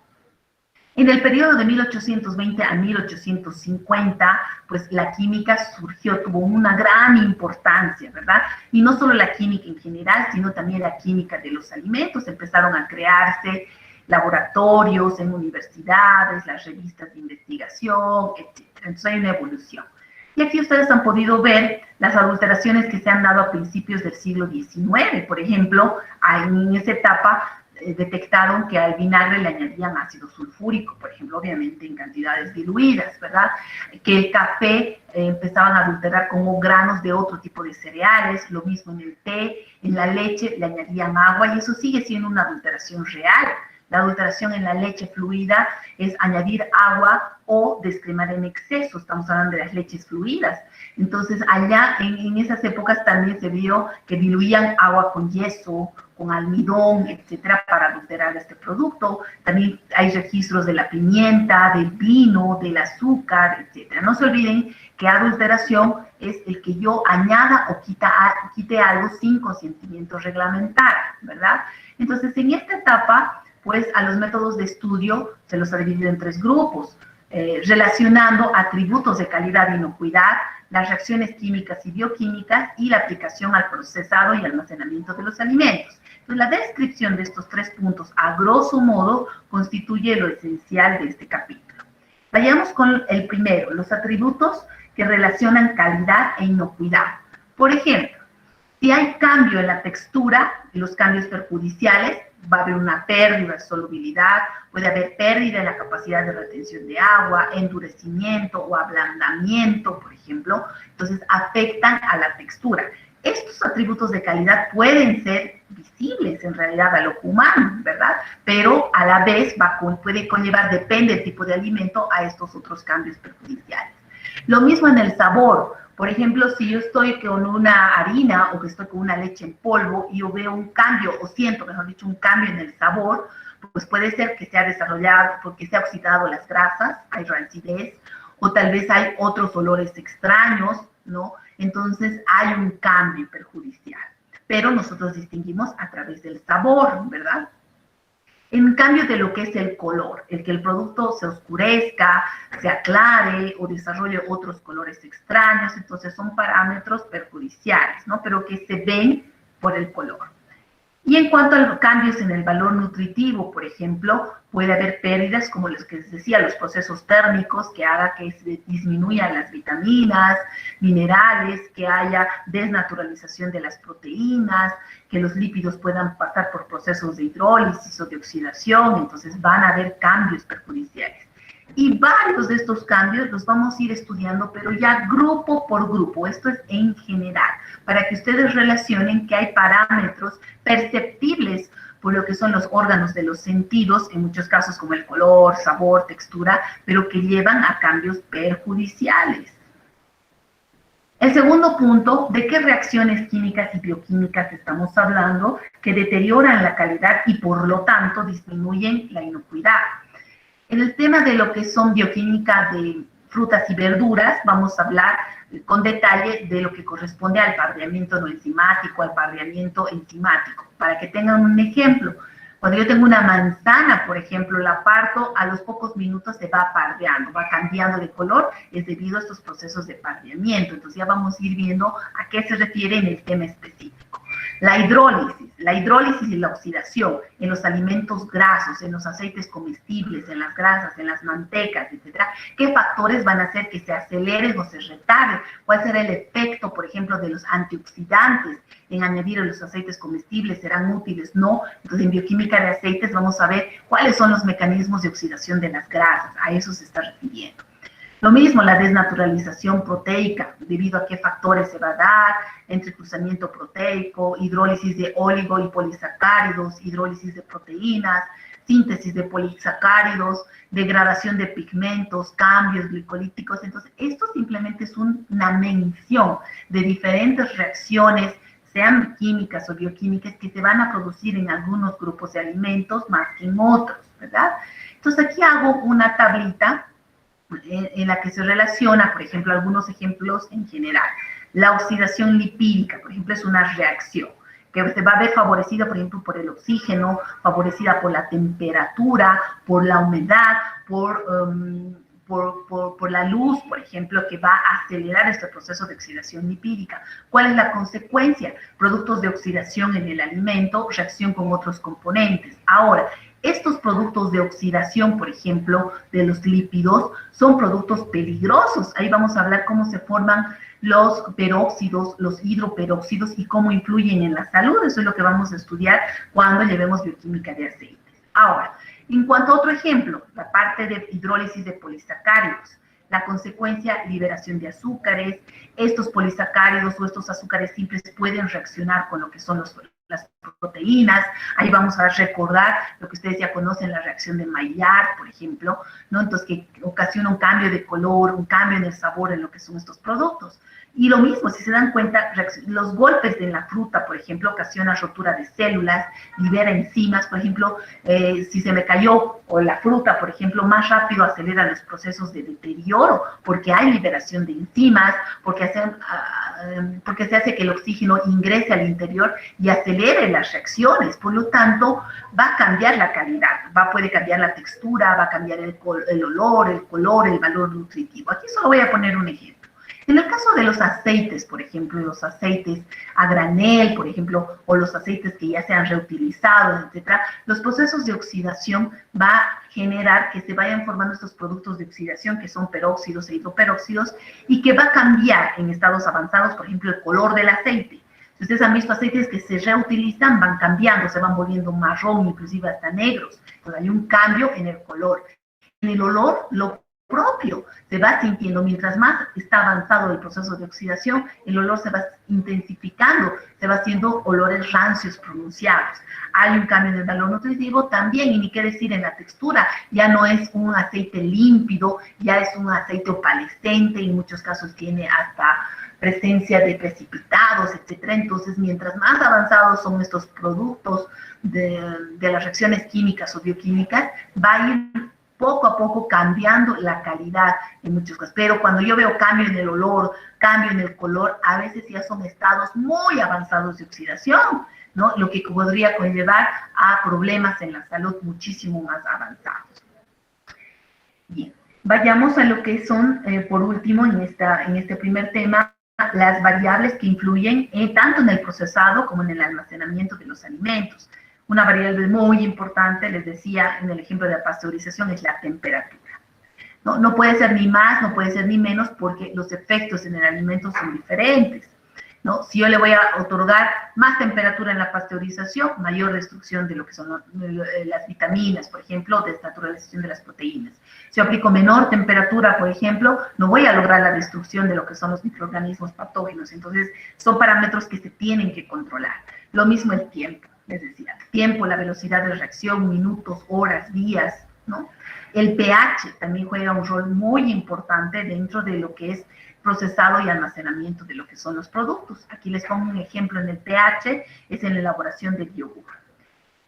En el periodo de 1820 a 1850, pues la química surgió, tuvo una gran importancia, ¿verdad? Y no solo la química en general, sino también la química de los alimentos. Empezaron a crearse laboratorios en universidades, las revistas de investigación, etc. Entonces hay una evolución. Y aquí ustedes han podido ver las adulteraciones que se han dado a principios del siglo XIX. Por ejemplo, en esa etapa detectaron que al vinagre le añadían ácido sulfúrico, por ejemplo, obviamente en cantidades diluidas, ¿verdad? Que el café empezaban a adulterar con granos de otro tipo de cereales, lo mismo en el té, en la leche le añadían agua, y eso sigue siendo una adulteración real. La adulteración en la leche fluida es añadir agua o descremar en exceso, estamos hablando de las leches fluidas. Entonces, allá en esas épocas también se vio que diluían agua con yeso, con almidón, etcétera, para adulterar este producto. También hay registros de la pimienta, del vino, del azúcar, etcétera. No se olviden que adulteración es el que yo añada o quite algo sin consentimiento reglamentario, ¿verdad? Entonces, en esta etapa, pues a los métodos de estudio se los ha dividido en tres grupos, relacionando atributos de calidad e inocuidad, las reacciones químicas y bioquímicas y la aplicación al procesado y almacenamiento de los alimentos. Entonces, la descripción de estos tres puntos, a grosso modo, constituye lo esencial de este capítulo. Vayamos con el primero, los atributos que relacionan calidad e inocuidad. Por ejemplo, Si hay cambio en la textura, los cambios perjudiciales, va a haber una pérdida de solubilidad, puede haber pérdida en la capacidad de retención de agua, endurecimiento o ablandamiento, por ejemplo, entonces afectan a la textura. Estos atributos de calidad pueden ser visibles en realidad al ojo humano, ¿verdad? Pero a la vez puede conllevar, depende del tipo de alimento, a estos otros cambios perjudiciales. Lo mismo en el sabor. Por ejemplo, si yo estoy con una harina o que estoy con una leche en polvo y yo veo un cambio, o siento, mejor dicho, un cambio en el sabor, pues puede ser que se ha desarrollado, porque se ha oxidado las grasas, hay rancidez, o tal vez hay otros olores extraños, ¿no? Entonces hay un cambio perjudicial. Pero nosotros distinguimos a través del sabor, ¿verdad? En cambio de lo que es el color, el que el producto se oscurezca, se aclare o desarrolle otros colores extraños, entonces son parámetros perjudiciales, ¿no? Pero que se ven por el color. Y en cuanto a los cambios en el valor nutritivo, por ejemplo, puede haber pérdidas, como los que les decía, los procesos térmicos, que haga que se disminuyan las vitaminas, minerales, que haya desnaturalización de las proteínas, que los lípidos puedan pasar por procesos de hidrólisis o de oxidación, entonces van a haber cambios perjudiciales. Y varios de estos cambios los vamos a ir estudiando, pero ya grupo por grupo, esto es en general, para que ustedes relacionen que hay parámetros perceptibles por lo que son los órganos de los sentidos, en muchos casos como el color, sabor, textura, pero que llevan a cambios perjudiciales. El segundo punto, ¿de qué reacciones químicas y bioquímicas estamos hablando que deterioran la calidad y por lo tanto disminuyen la inocuidad? En el tema de lo que son bioquímica de frutas y verduras, vamos a hablar con detalle de lo que corresponde al pardeamiento no enzimático, al pardeamiento enzimático. Para que tengan un ejemplo, cuando yo tengo una manzana, por ejemplo, la parto, a los pocos minutos se va pardeando, va cambiando de color, es debido a estos procesos de pardeamiento. Entonces ya vamos a ir viendo a qué se refiere en el tema específico. La hidrólisis y la oxidación en los alimentos grasos, en los aceites comestibles, en las grasas, en las mantecas, etcétera. ¿Qué factores van a hacer que se aceleren o se retarden? ¿Cuál será el efecto, por ejemplo, de los antioxidantes en añadir a los aceites comestibles? ¿Serán útiles? No. Entonces, en bioquímica de aceites vamos a ver cuáles son los mecanismos de oxidación de las grasas. A eso se está refiriendo. Lo mismo, la desnaturalización proteica, debido a qué factores se va a dar, entrecruzamiento proteico, hidrólisis de oligo y polisacáridos, hidrólisis de proteínas, síntesis de polisacáridos, degradación de pigmentos, cambios glicolíticos. Entonces, esto simplemente es una mención de diferentes reacciones, sean químicas o bioquímicas, que se van a producir en algunos grupos de alimentos más que en otros, ¿verdad? Entonces, aquí hago una tablita en la que se relaciona, por ejemplo, algunos ejemplos en general. La oxidación lipídica, por ejemplo, es una reacción que se va a ver favorecida, por ejemplo, por el oxígeno, favorecida por la temperatura, por la humedad, por la luz, por ejemplo, que va a acelerar este proceso de oxidación lipídica. ¿Cuál es la consecuencia? Productos de oxidación en el alimento, reacción con otros componentes. Ahora, estos productos de oxidación, por ejemplo, de los lípidos, son productos peligrosos. Ahí vamos a hablar cómo se forman los peróxidos, los hidroperóxidos y cómo influyen en la salud. Eso es lo que vamos a estudiar cuando llevemos bioquímica de aceites. Ahora, en cuanto a otro ejemplo, la parte de hidrólisis de polisacáridos. La consecuencia, liberación de azúcares. Estos polisacáridos o estos azúcares simples pueden reaccionar con lo que son las proteínas. Ahí vamos a recordar lo que ustedes ya conocen, la reacción de Maillard, por ejemplo, ¿no? Entonces, que ocasiona un cambio de color, un cambio en el sabor en lo que son estos productos. Y lo mismo, si se dan cuenta, los golpes de la fruta, por ejemplo, ocasionan rotura de células, libera enzimas, por ejemplo, si se me cayó o la fruta, por ejemplo, más rápido acelera los procesos de deterioro, porque hay liberación de enzimas, porque se hace que el oxígeno ingrese al interior y acelere las reacciones. Por lo tanto, va a cambiar la calidad, puede cambiar la textura, va a cambiar el olor, el color, el valor nutritivo. Aquí solo voy a poner un ejemplo. En el caso de los aceites, por ejemplo, los aceites a granel, por ejemplo, o los aceites que ya se han reutilizado, etcétera, los procesos de oxidación va a generar que se vayan formando estos productos de oxidación que son peróxidos e hidroperóxidos y que va a cambiar en estados avanzados, por ejemplo, el color del aceite. Si ustedes han visto aceites que se reutilizan, van cambiando, se van volviendo marrón, inclusive hasta negros. Entonces hay un cambio en el color. En el olor, lo propio, se va sintiendo. Mientras más está avanzado el proceso de oxidación, el olor se va intensificando, se va haciendo olores rancios pronunciados. Hay un cambio en el valor nutritivo también, y ni qué decir en la textura, ya no es un aceite límpido, ya es un aceite opalescente, en muchos casos tiene hasta presencia de precipitados, etcétera. Entonces, mientras más avanzados son estos productos de las reacciones químicas o bioquímicas, va a ir poco a poco cambiando la calidad en muchos casos. Pero cuando yo veo cambio en el olor, cambio en el color, a veces ya son estados muy avanzados de oxidación, ¿no? Lo que podría conllevar a problemas en la salud muchísimo más avanzados. Bien, vayamos a lo que son, por último, en este primer tema, las variables que influyen tanto en el procesado como en el almacenamiento de los alimentos. Una variable muy importante, les decía en el ejemplo de la pasteurización, es la temperatura. No puede ser ni más, no puede ser ni menos, porque los efectos en el alimento son diferentes, ¿no? Si yo le voy a otorgar más temperatura en la pasteurización, mayor destrucción de lo que son las vitaminas, por ejemplo, desnaturalización de las proteínas. Si yo aplico menor temperatura, por ejemplo, no voy a lograr la destrucción de lo que son los microorganismos patógenos. Entonces, son parámetros que se tienen que controlar. Lo mismo el tiempo, les decía. Tiempo, la velocidad de reacción, minutos, horas, días, ¿no? El pH también juega un rol muy importante dentro de lo que es procesado y almacenamiento de lo que son los productos. Aquí les pongo un ejemplo en el pH, es en la elaboración del yogur.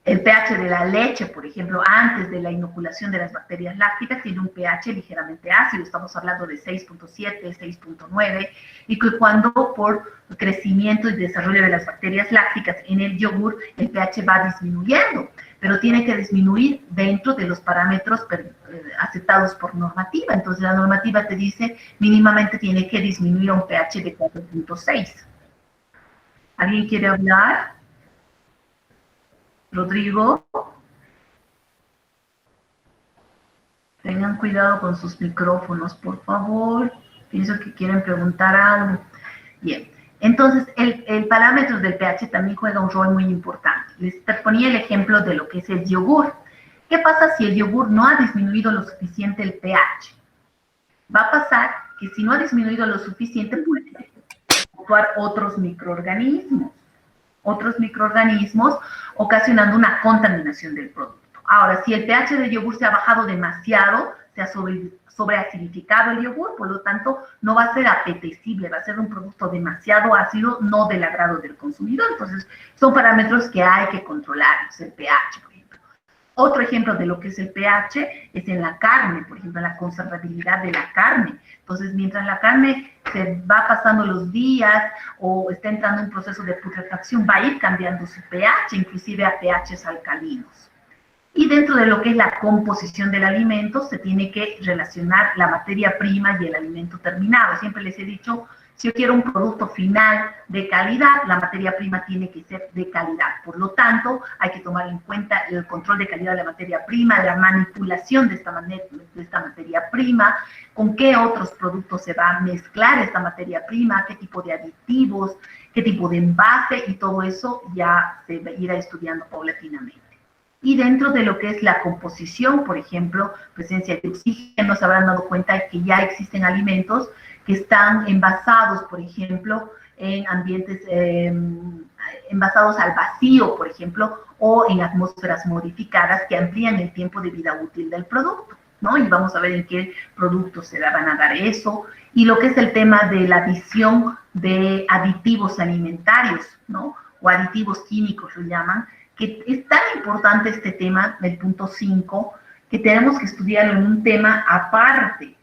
El pH de la leche, por ejemplo, antes de la inoculación de las bacterias lácticas, tiene un pH ligeramente ácido, estamos hablando de 6.7, 6.9, y que cuando por crecimiento y desarrollo de las bacterias lácticas en el yogur, el pH va disminuyendo, pero tiene que disminuir dentro de los parámetros aceptados por normativa. Entonces la normativa te dice mínimamente tiene que disminuir a un pH de 4.6. ¿Alguien quiere hablar? Rodrigo, tengan cuidado con sus micrófonos, por favor. Pienso que quieren preguntar algo. Bien, entonces el parámetro del pH también juega un rol muy importante. Les ponía el ejemplo de lo que es el yogur. ¿Qué pasa si el yogur no ha disminuido lo suficiente el pH? Va a pasar que si no ha disminuido lo suficiente, pueden actuar otros microorganismos, ocasionando una contaminación del producto. Ahora, si el pH del yogur se ha bajado demasiado, se ha sobreacidificado el yogur, por lo tanto, no va a ser apetecible, va a ser un producto demasiado ácido, no del agrado del consumidor. Entonces, son parámetros que hay que controlar, el pH, por ejemplo. Otro ejemplo de lo que es el pH es en la carne, por ejemplo, la conservabilidad de la carne. Entonces, mientras la carne se va pasando los días o está entrando en un proceso de putrefacción, va a ir cambiando su pH, inclusive a pHs alcalinos. Y dentro de lo que es la composición del alimento, se tiene que relacionar la materia prima y el alimento terminado. Siempre les he dicho, si yo quiero un producto final de calidad, la materia prima tiene que ser de calidad. Por lo tanto, hay que tomar en cuenta el control de calidad de la materia prima, la manipulación de esta materia prima, con qué otros productos se va a mezclar esta materia prima, qué tipo de aditivos, qué tipo de envase, y todo eso ya se irá estudiando paulatinamente. Y dentro de lo que es la composición, por ejemplo, presencia de oxígeno, se habrán dado cuenta de que ya existen alimentos que están envasados, por ejemplo, en ambientes envasados al vacío, por ejemplo, o en atmósferas modificadas que amplían el tiempo de vida útil del producto, ¿no? Y vamos a ver en qué productos se van a dar eso. Y lo que es el tema de la adición de aditivos alimentarios, ¿no? O aditivos químicos lo llaman, que es tan importante este tema, el punto 5, que tenemos que estudiarlo en un tema aparte,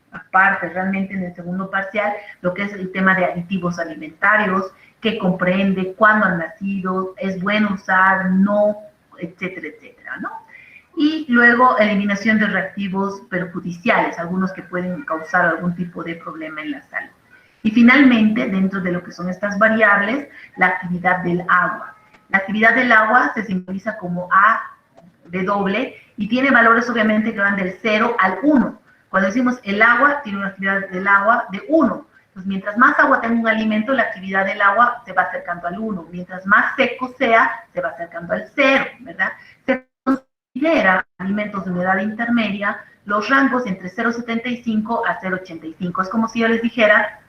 realmente en el segundo parcial, lo que es el tema de aditivos alimentarios, que comprende cuándo han nacido, es bueno usar, no, etcétera, etcétera, ¿no? Y luego eliminación de reactivos perjudiciales, algunos que pueden causar algún tipo de problema en la salud. Y finalmente, dentro de lo que son estas variables, la actividad del agua. La actividad del agua se simboliza como AW y tiene valores obviamente que van del 0 al 1. Cuando decimos el agua, tiene una actividad del agua de 1. Entonces, mientras más agua tenga un alimento, la actividad del agua se va acercando al 1. Mientras más seco sea, se va acercando al 0, ¿verdad? Se considera alimentos de humedad intermedia los rangos entre 0,75 a 0,85. Es como si yo les dijera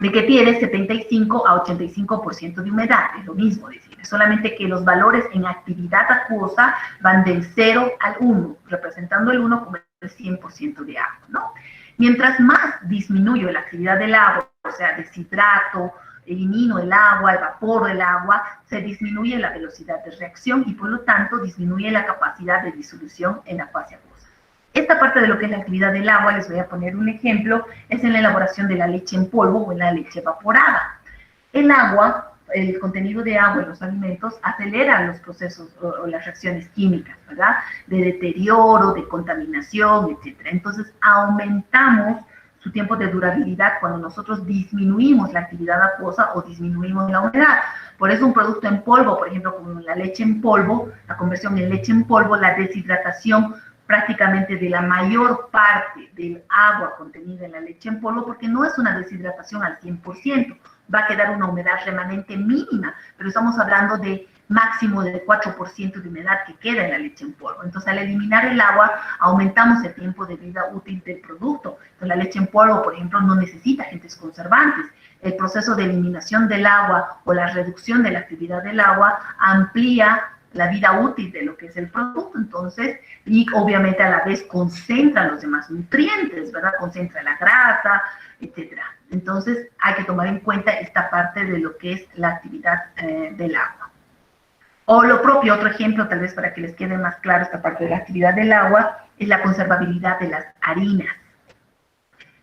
de que tiene 75 a 85% de humedad, es lo mismo decir, solamente que los valores en actividad acuosa van del 0 al 1, representando el 1 como el 100% de agua, ¿no? Mientras más disminuyo la actividad del agua, o sea, deshidrato, elimino el agua, evaporo el agua, se disminuye la velocidad de reacción y por lo tanto disminuye la capacidad de disolución en la fase acuosa. Esta parte de lo que es la actividad del agua, les voy a poner un ejemplo, es en la elaboración de la leche en polvo o en la leche evaporada. El agua, el contenido de agua en los alimentos acelera los procesos o las reacciones químicas, ¿verdad? De deterioro, de contaminación, etc. Entonces, aumentamos su tiempo de durabilidad cuando nosotros disminuimos la actividad acuosa o disminuimos la humedad. Por eso un producto en polvo, por ejemplo, como la leche en polvo, la conversión en leche en polvo, la deshidratación prácticamente de la mayor parte del agua contenida en la leche en polvo, porque no es una deshidratación al 100%, va a quedar una humedad remanente mínima, pero estamos hablando de máximo de 4% de humedad que queda en la leche en polvo. Entonces, al eliminar el agua, aumentamos el tiempo de vida útil del producto. Entonces, la leche en polvo, por ejemplo, no necesita agentes conservantes. El proceso de eliminación del agua o la reducción de la actividad del agua amplía la vida útil de lo que es el producto, entonces, y obviamente a la vez concentra los demás nutrientes, ¿verdad? Concentra la grasa, etcétera. Entonces, hay que tomar en cuenta esta parte de lo que es la actividad del agua. O lo propio, otro ejemplo, tal vez para que les quede más claro esta parte de la actividad del agua, es la conservabilidad de las harinas.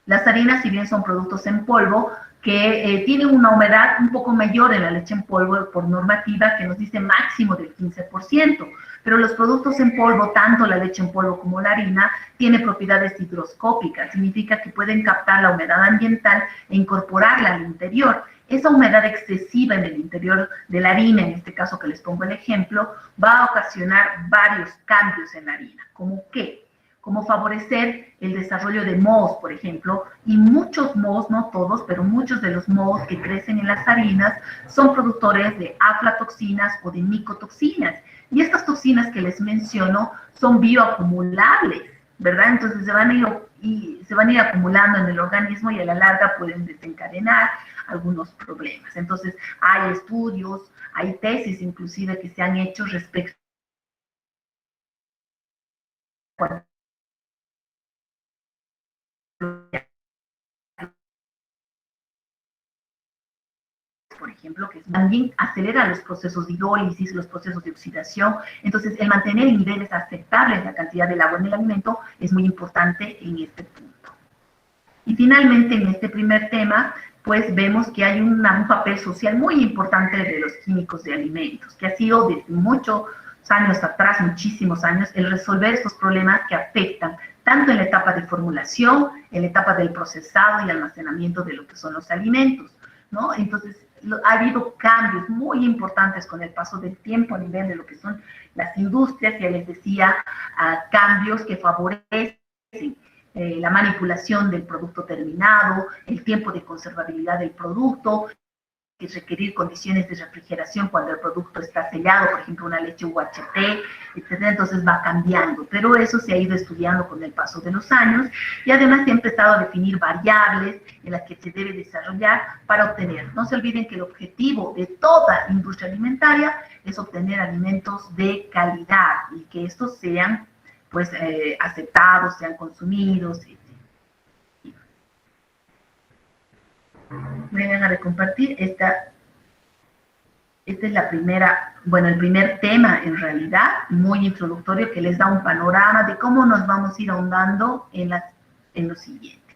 Las harinas, si bien son productos en polvo, que tienen una humedad un poco mayor en la leche en polvo por normativa que nos dice máximo del 15%, pero los productos en polvo, tanto la leche en polvo como la harina, tienen propiedades higroscópicas, significa que pueden captar la humedad ambiental e incorporarla al interior. Esa humedad excesiva en el interior de la harina, en este caso que les pongo el ejemplo, va a ocasionar varios cambios en la harina, como qué, como favorecer el desarrollo de mohos, por ejemplo, y muchos mohos, no todos, pero muchos de los mohos que crecen en las harinas son productores de aflatoxinas o de micotoxinas, y estas toxinas que les menciono son bioacumulables, ¿verdad? Entonces se van a ir acumulando en el organismo y a la larga pueden desencadenar algunos problemas. Entonces hay estudios, hay tesis inclusive que se han hecho respecto a por ejemplo, que también acelera los procesos de hidrólisis, los procesos de oxidación. Entonces, el mantener en niveles aceptables la cantidad del agua en el alimento es muy importante en este punto. Y finalmente, en este primer tema, pues vemos que hay un papel social muy importante de los químicos de alimentos, que ha sido desde muchos años atrás, muchísimos años, el resolver estos problemas que afectan tanto en la etapa de formulación, en la etapa del procesado y almacenamiento de lo que son los alimentos, ¿no? Entonces, ha habido cambios muy importantes con el paso del tiempo a nivel de lo que son las industrias, ya les decía, cambios que favorecen la manipulación del producto terminado, el tiempo de conservabilidad del producto, que requerir condiciones de refrigeración cuando el producto está sellado, por ejemplo, una leche UHT, etc. Entonces va cambiando, pero eso se ha ido estudiando con el paso de los años y además se ha empezado a definir variables en las que se debe desarrollar para obtener. No se olviden que el objetivo de toda industria alimentaria es obtener alimentos de calidad y que estos sean, pues, aceptados, sean consumidos, etc. Voy a dejar de compartir esta es la primera, bueno, el primer tema en realidad, muy introductorio, que les da un panorama de cómo nos vamos a ir ahondando en lo siguiente.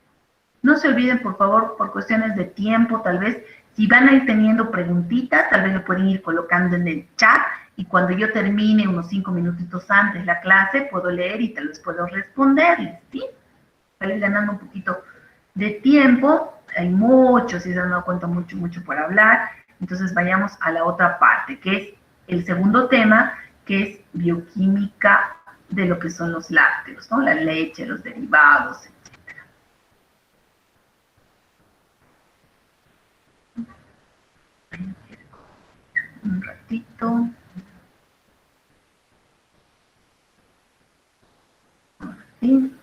No se olviden, por favor, por cuestiones de tiempo, tal vez, si van a ir teniendo preguntitas, tal vez lo pueden ir colocando en el chat, y cuando yo termine unos 5 minutitos antes la clase, puedo leer y tal vez puedo responderles, ¿sí? Para ir ganando un poquito de tiempo. Hay mucho, si se han dado cuenta, mucho por hablar. Entonces vayamos a la otra parte, que es el segundo tema, que es bioquímica de lo que son los lácteos, ¿no? La leche, los derivados, etc. momentito. Sí.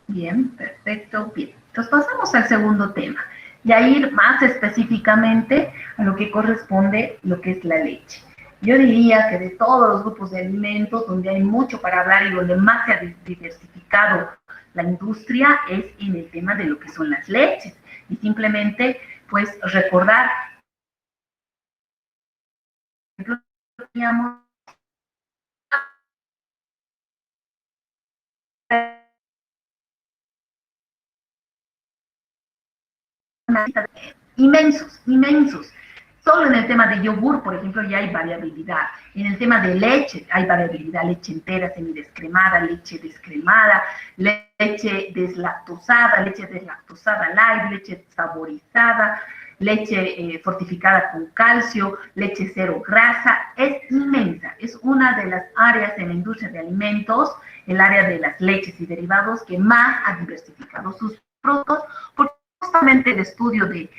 Bien, perfecto, bien. Entonces pasamos al segundo tema, y a ir más específicamente a lo que corresponde lo que es la leche. Yo diría que de todos los grupos de alimentos donde hay mucho para hablar y donde más se ha diversificado la industria es en el tema de lo que son las leches. Y simplemente, pues, recordar, por ejemplo, teníamos una lista de inmensos, inmensos. Solo en el tema de yogur, por ejemplo, ya hay variabilidad. En el tema de leche hay variabilidad, leche entera, semidescremada, leche descremada, leche deslactosada light, leche saborizada, leche fortificada con calcio, leche cero grasa. Es inmensa, es una de las áreas en la industria de alimentos, el área de las leches y derivados que más ha diversificado sus productos, porque justamente el estudio de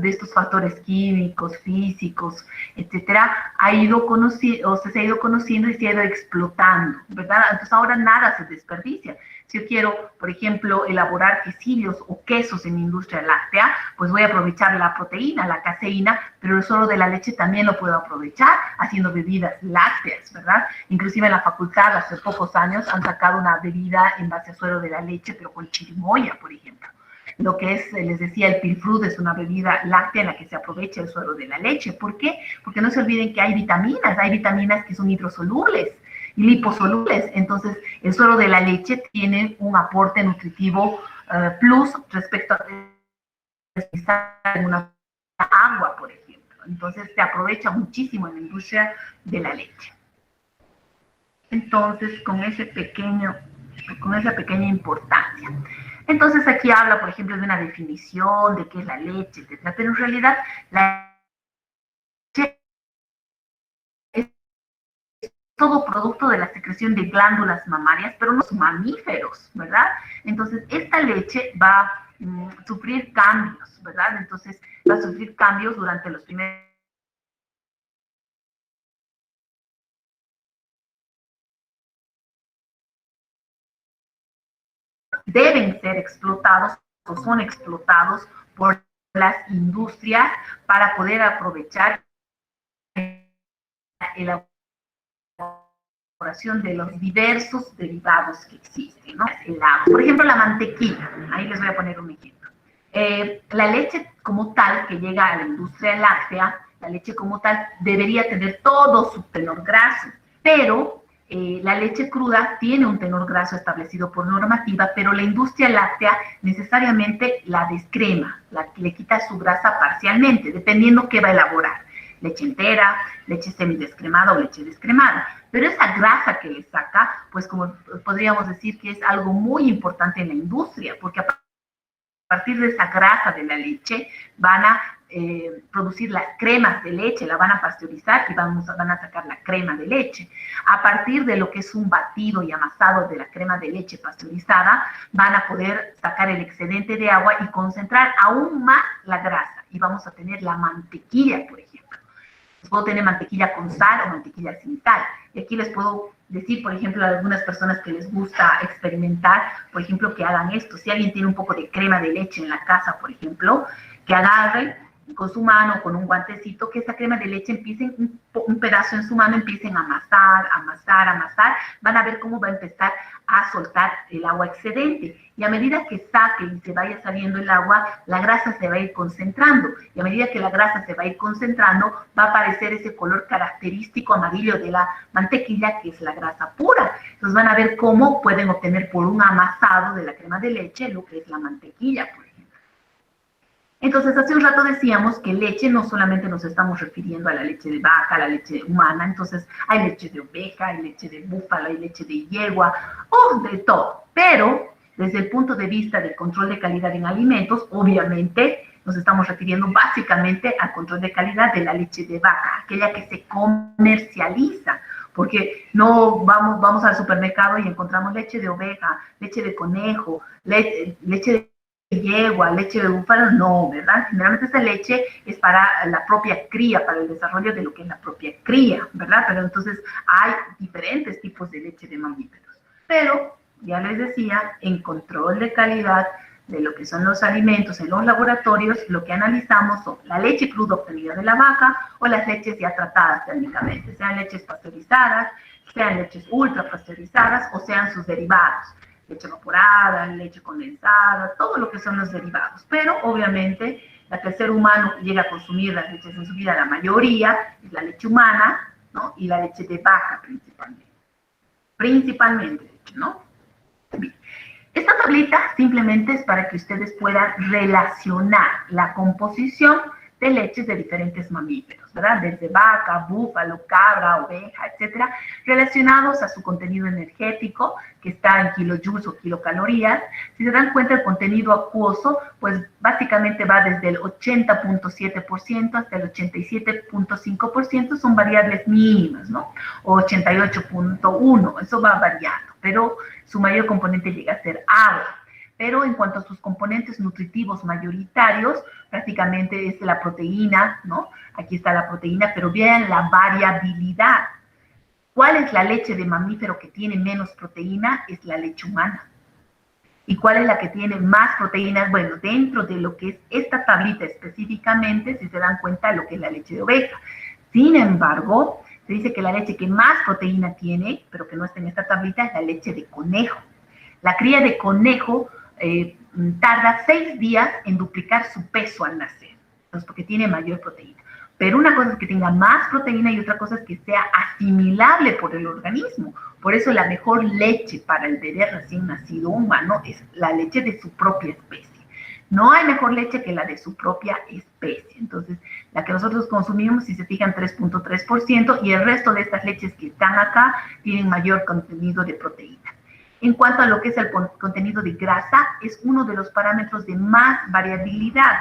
estos factores químicos, físicos, etcétera, ha ido conociendo, o se ha ido conociendo y se ha ido explotando, ¿verdad? Entonces ahora nada se desperdicia. Si yo quiero, por ejemplo, elaborar quesillos o quesos en la industria láctea, pues voy a aprovechar la proteína, la caseína, pero el suero de la leche también lo puedo aprovechar haciendo bebidas lácteas, ¿verdad? Inclusive en la facultad, hace pocos años, han sacado una bebida en base a suero de la leche, pero con chirimoya, por ejemplo. Lo que es, les decía, el pilfrut es una bebida láctea en la que se aprovecha el suero de la leche. ¿Por qué? Porque no se olviden que hay vitaminas que son hidrosolubles y liposolubles. Entonces, el suero de la leche tiene un aporte nutritivo plus respecto a una agua, por ejemplo. Entonces, se aprovecha muchísimo en la industria de la leche. Entonces, con esa pequeña importancia. Entonces aquí habla, por ejemplo, de una definición de qué es la leche, etcétera, pero en realidad la leche es todo producto de la secreción de glándulas mamarias, pero no son mamíferos, ¿verdad? Entonces esta leche va a sufrir cambios, ¿verdad? Entonces va a sufrir cambios durante los primeros deben ser explotados o son explotados por las industrias para poder aprovechar la elaboración de los diversos derivados que existen, ¿no? Por ejemplo, la mantequilla, ahí les voy a poner un ejemplo. La leche como tal que llega a la industria láctea, la leche como tal debería tener todo su tenor graso, pero la leche cruda tiene un tenor graso establecido por normativa, pero la industria láctea necesariamente la descrema, le quita su grasa parcialmente, dependiendo qué va a elaborar. Leche entera, leche semidescremada o leche descremada. Pero esa grasa que le saca, pues como podríamos decir que es algo muy importante en la industria, porque a partir de esa grasa de la leche van a producir las cremas de leche, la van a pasteurizar y van a sacar la crema de leche. A partir de lo que es un batido y amasado de la crema de leche pasteurizada, van a poder sacar el excedente de agua y concentrar aún más la grasa. Y vamos a tener la mantequilla, por ejemplo. Puedo tener mantequilla con sal o mantequilla sin sal. Y aquí les puedo decir, por ejemplo, a algunas personas que les gusta experimentar, por ejemplo, que hagan esto. Si alguien tiene un poco de crema de leche en la casa, por ejemplo, que agarren con su mano, con un guantecito, que esa crema de leche empiecen, un pedazo en su mano, empiecen a amasar, amasar, amasar. Van a ver cómo va a empezar a soltar el agua excedente. Y a medida que saquen y se vaya saliendo el agua, la grasa se va a ir concentrando. Y a medida que la grasa se va a ir concentrando, va a aparecer ese color característico amarillo de la mantequilla, que es la grasa pura. Entonces van a ver cómo pueden obtener por un amasado de la crema de leche lo que es la mantequilla, por ejemplo. Entonces, hace un rato decíamos que leche no solamente nos estamos refiriendo a la leche de vaca, a la leche humana, entonces hay leche de oveja, hay leche de búfalo, hay leche de yegua, de todo. Pero desde el punto de vista del control de calidad en alimentos, obviamente nos estamos refiriendo básicamente al control de calidad de la leche de vaca, aquella que se comercializa, porque no vamos al supermercado y encontramos leche de oveja, leche de conejo, leche de yegua, leche de búfalo, no, ¿verdad? Generalmente esta leche es para la propia cría, para el desarrollo de lo que es la propia cría, ¿verdad? Pero entonces hay diferentes tipos de leche de mamíferos. Pero, ya les decía, en control de calidad de lo que son los alimentos en los laboratorios, lo que analizamos son la leche cruda obtenida de la vaca o las leches ya tratadas térmicamente, sean leches pasteurizadas, sean leches ultra pasteurizadas o sean sus derivados, leche evaporada, leche condensada, todo lo que son los derivados. Pero obviamente la que el ser humano llega a consumir las leches en su vida, la mayoría es la leche humana, ¿no? Y la leche de vaca principalmente. Principalmente, de hecho, ¿no? Bien. Esta tablita simplemente es para que ustedes puedan relacionar la composición de leches de diferentes mamíferos, ¿verdad? Desde vaca, búfalo, cabra, oveja, etcétera, relacionados a su contenido energético, que está en kilojoules o kilocalorías. Si se dan cuenta, el contenido acuoso, pues básicamente va desde el 80.7% hasta el 87.5%, son variables mínimas, ¿no? O 88.1%, eso va variando, pero su mayor componente llega a ser agua. Pero en cuanto a sus componentes nutritivos mayoritarios, prácticamente es la proteína, ¿no? Aquí está la proteína, pero vean la variabilidad. ¿Cuál es la leche de mamífero que tiene menos proteína? Es la leche humana. ¿Y cuál es la que tiene más proteínas? Bueno, dentro de lo que es esta tablita específicamente, si se dan cuenta, lo que es la leche de oveja. Sin embargo, se dice que la leche que más proteína tiene, pero que no está en esta tablita, es la leche de conejo. La cría de conejo tarda 6 días en duplicar su peso al nacer, entonces porque tiene mayor proteína. Pero una cosa es que tenga más proteína y otra cosa es que sea asimilable por el organismo. Por eso la mejor leche para el bebé recién nacido humano es la leche de su propia especie. No hay mejor leche que la de su propia especie. Entonces, la que nosotros consumimos, si se fijan, 3.3%, y el resto de estas leches que están acá tienen mayor contenido de proteína. En cuanto a lo que es el contenido de grasa, es uno de los parámetros de más variabilidad.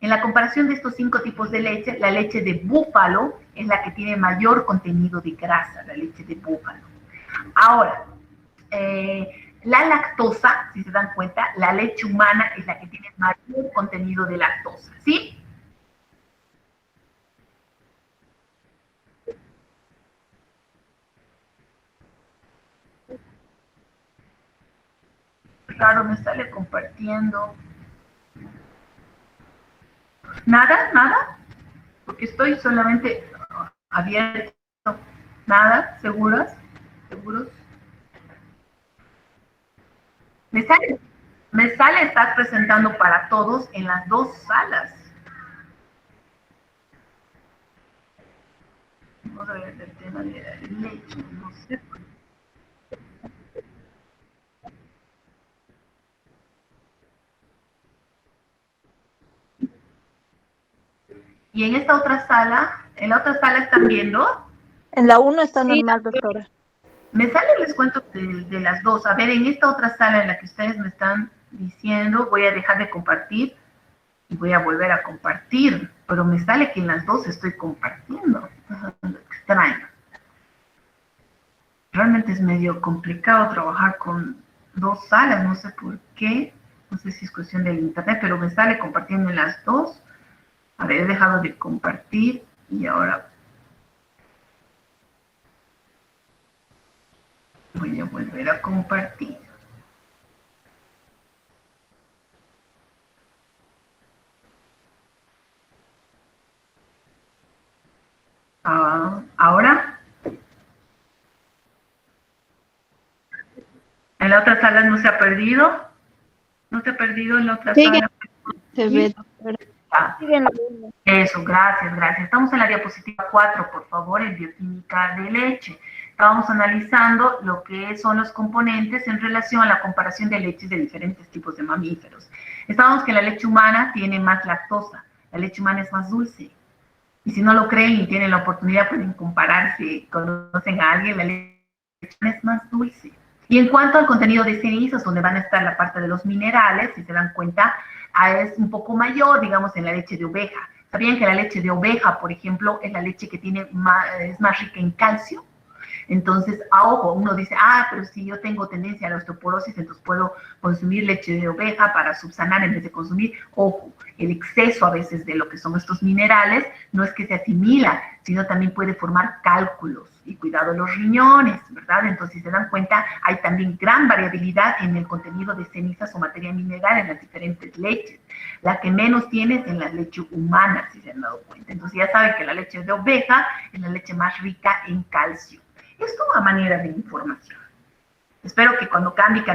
En la comparación de estos 5 tipos de leche, la leche de búfalo es la que tiene mayor contenido de grasa, la leche de búfalo. Ahora, la lactosa, si se dan cuenta, la leche humana es la que tiene mayor contenido de lactosa, ¿sí? Claro, me sale compartiendo. Nada, nada, porque estoy solamente abierto. Nada, ¿seguras? ¿Seguros? Me sale estar presentando para todos en las 2 salas. Vamos a ver el tema de la leche, no sé. Y en esta otra sala, ¿en la otra sala están viendo? En la 1 está normal, doctora. Me sale, les cuento, de las 2. A ver, en esta otra sala en la que ustedes me están diciendo, voy a dejar de compartir y voy a volver a compartir, pero me sale que en las 2 estoy compartiendo. Extraño. Realmente es medio complicado trabajar con 2 salas, no sé por qué, no sé si es cuestión del internet, pero me sale compartiendo en las 2. A ver, he dejado de compartir y ahora voy a volver a compartir. Ahora, en la otra sala no se ha perdido. ¿No se ha perdido en la otra sala? Se ve. Eso, gracias, gracias. Estamos en la diapositiva 4, por favor, en bioquímica de leche. Estábamos analizando lo que son los componentes en relación a la comparación de leches de diferentes tipos de mamíferos. Estábamos que la leche humana tiene más lactosa, la leche humana es más dulce. Y si no lo creen y tienen la oportunidad, pueden comparar si conocen a alguien, la leche humana es más dulce. Y en cuanto al contenido de cenizas, donde van a estar la parte de los minerales, si se dan cuenta, es un poco mayor, digamos, en la leche de oveja. ¿Sabían que la leche de oveja, por ejemplo, es la leche que es más rica en calcio? Entonces, ojo, uno dice, pero si yo tengo tendencia a la osteoporosis, entonces puedo consumir leche de oveja para subsanar en vez de consumir. Ojo, el exceso a veces de lo que son estos minerales no es que se asimila, sino también puede formar cálculos. Y cuidado los riñones, ¿verdad? Entonces, si se dan cuenta, hay también gran variabilidad en el contenido de cenizas o materia mineral en las diferentes leches. La que menos tiene es en la leche humana, si se han dado cuenta. Entonces, ya saben que la leche de oveja es la leche más rica en calcio. Esto a manera de información. Espero que cuando cambien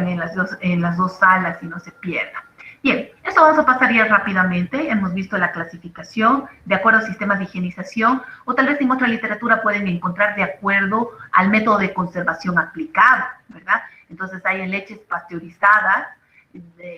en las dos salas y no se pierda. Bien, esto vamos a pasar ya rápidamente. Hemos visto la clasificación de acuerdo a sistemas de higienización, o tal vez en otra literatura pueden encontrar de acuerdo al método de conservación aplicado, ¿verdad? Entonces hay leches pasteurizadas,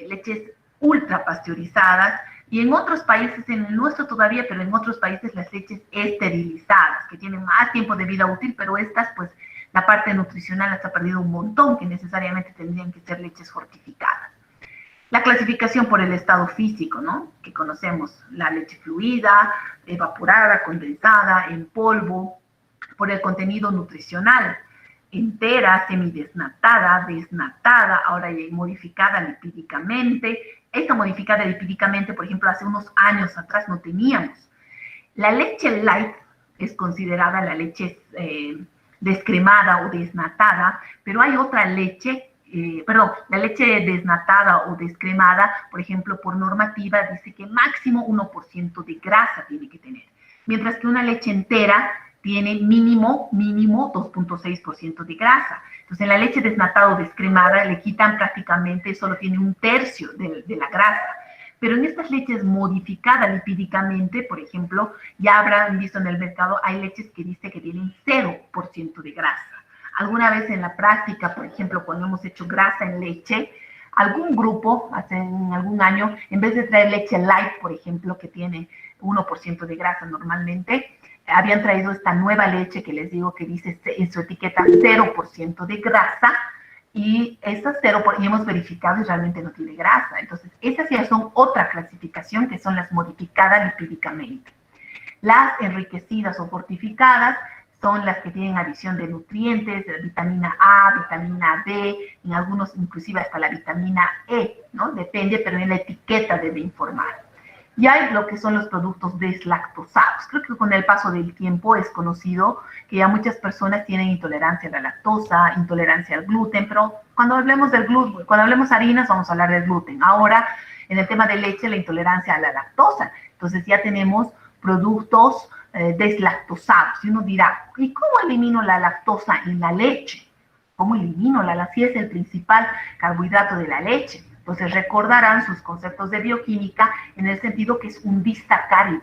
leches ultra pasteurizadas, y en otros países, en el nuestro todavía, pero en otros países las leches esterilizadas, que tienen más tiempo de vida útil, pero estas, pues, la parte nutricional las ha perdido un montón, que necesariamente tendrían que ser leches fortificadas. La clasificación por el estado físico, ¿no? Que conocemos, la leche fluida, evaporada, condensada, en polvo, por el contenido nutricional, entera, semidesnatada, desnatada, ahora ya modificada lipídicamente. Esta modificada lipídicamente, por ejemplo, hace unos años atrás no teníamos. La leche light es considerada la leche descremada o desnatada, pero hay otra leche, la leche desnatada o descremada, por ejemplo, por normativa dice que máximo 1% de grasa tiene que tener, mientras que una leche entera tiene mínimo 2.6% de grasa. Entonces, en la leche desnatada o descremada le quitan prácticamente, solo tiene 1/3 de la grasa. Pero en estas leches modificadas lipídicamente, por ejemplo, ya habrán visto en el mercado, hay leches que dice que tienen 0% de grasa. Alguna vez en la práctica, por ejemplo, cuando hemos hecho grasa en leche, algún grupo, hace algún año, en vez de traer leche light, por ejemplo, que tiene 1% de grasa normalmente, habían traído esta nueva leche que les digo que dice en su etiqueta 0% de grasa, y esas y hemos verificado y realmente no tiene grasa. Entonces, esas ya son otra clasificación, que son las modificadas lipídicamente. Las enriquecidas o fortificadas son las que tienen adición de nutrientes, de vitamina A, vitamina D, en algunos inclusive hasta la vitamina E, ¿no? Depende, pero en la etiqueta debe informar. Y hay lo que son los productos deslactosados. Creo que con el paso del tiempo es conocido que ya muchas personas tienen intolerancia a la lactosa, intolerancia al gluten, pero cuando hablemos del gluten, cuando hablemos harinas, vamos a hablar del gluten. Ahora, en el tema de leche, la intolerancia a la lactosa. Entonces ya tenemos productos deslactosados. Y uno dirá, ¿y cómo elimino la lactosa en la leche? ¿Cómo elimino la lactosa? Si es el principal carbohidrato de la leche. Entonces recordarán sus conceptos de bioquímica en el sentido que es un disacárido,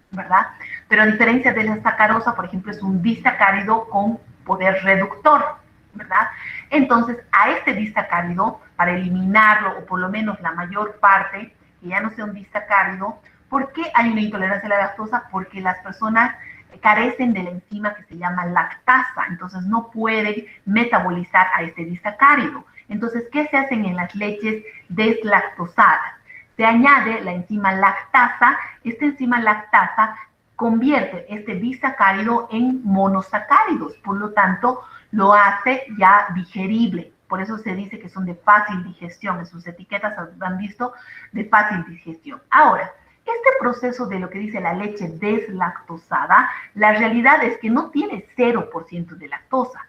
¿verdad? Pero a diferencia de la sacarosa, por ejemplo, es un disacárido con poder reductor, ¿verdad? Entonces, a este disacárido, para eliminarlo, o por lo menos la mayor parte, que ya no sea un disacárido, ¿por qué hay una intolerancia a la lactosa? Porque las personas carecen de la enzima que se llama lactasa, entonces no pueden metabolizar a este disacárido. Entonces, ¿qué se hacen en las leches deslactosadas? Se añade la enzima lactasa. Esta enzima lactasa convierte este disacárido en monosacáridos, por lo tanto, lo hace ya digerible. Por eso se dice que son de fácil digestión. En sus etiquetas han visto de fácil digestión. Ahora, este proceso de lo que dice la leche deslactosada, la realidad es que no tiene 0% de lactosa,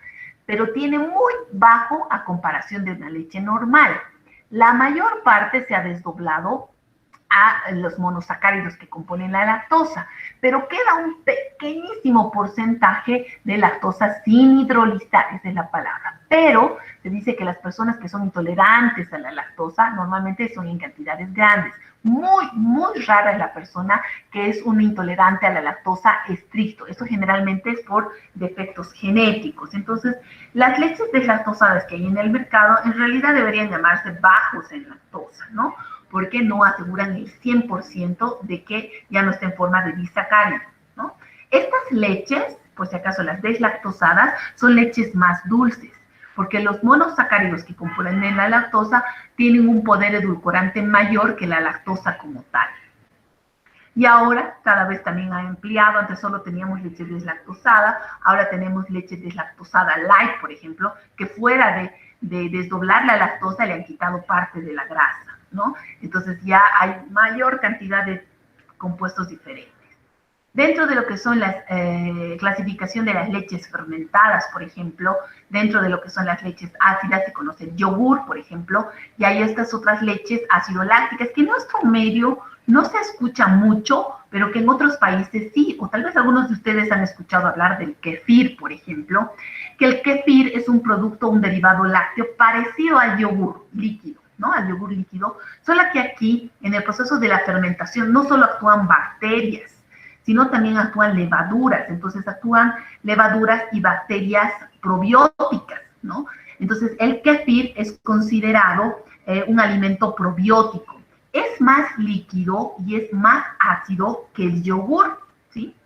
pero tiene muy bajo a comparación de una leche normal. La mayor parte se ha desdoblado a los monosacáridos que componen la lactosa, pero queda un pequeñísimo porcentaje de lactosa sin hidrolizar, esa es la palabra. Pero se dice que las personas que son intolerantes a la lactosa normalmente son en cantidades grandes. Muy rara es la persona que es un intolerante a la lactosa estricto. Esto generalmente es por defectos genéticos. Entonces, las leches deslactosadas que hay en el mercado en realidad deberían llamarse bajos en lactosa, ¿no? porque no aseguran el 100% de que ya no está en forma de disacárido, ¿no? Estas leches, por si acaso las deslactosadas, son leches más dulces, porque los monosacáridos que componen la lactosa tienen un poder edulcorante mayor que la lactosa como tal. Y ahora cada vez también ha ampliado, antes solo teníamos leche deslactosada, ahora tenemos leche deslactosada light, por ejemplo, que fuera de desdoblar la lactosa le han quitado parte de la grasa, ¿no? Entonces ya hay mayor cantidad de compuestos diferentes. Dentro de lo que son las clasificación de las leches fermentadas, por ejemplo, dentro de lo que son las leches ácidas, se conoce el yogur, por ejemplo, y hay estas otras leches ácido-lácticas que en nuestro medio no se escucha mucho, pero que en otros países sí, o tal vez algunos de ustedes han escuchado hablar del kefir, por ejemplo, que el kefir es un producto, un derivado lácteo parecido al yogur líquido, ¿no? Al yogur líquido, solo que aquí, en el proceso de la fermentación, no solo actúan bacterias, sino también actúan levaduras, entonces actúan levaduras y bacterias probióticas, ¿no? Entonces el kefir es considerado un alimento probiótico. Es más líquido y es más ácido que el yogur, ¿sí?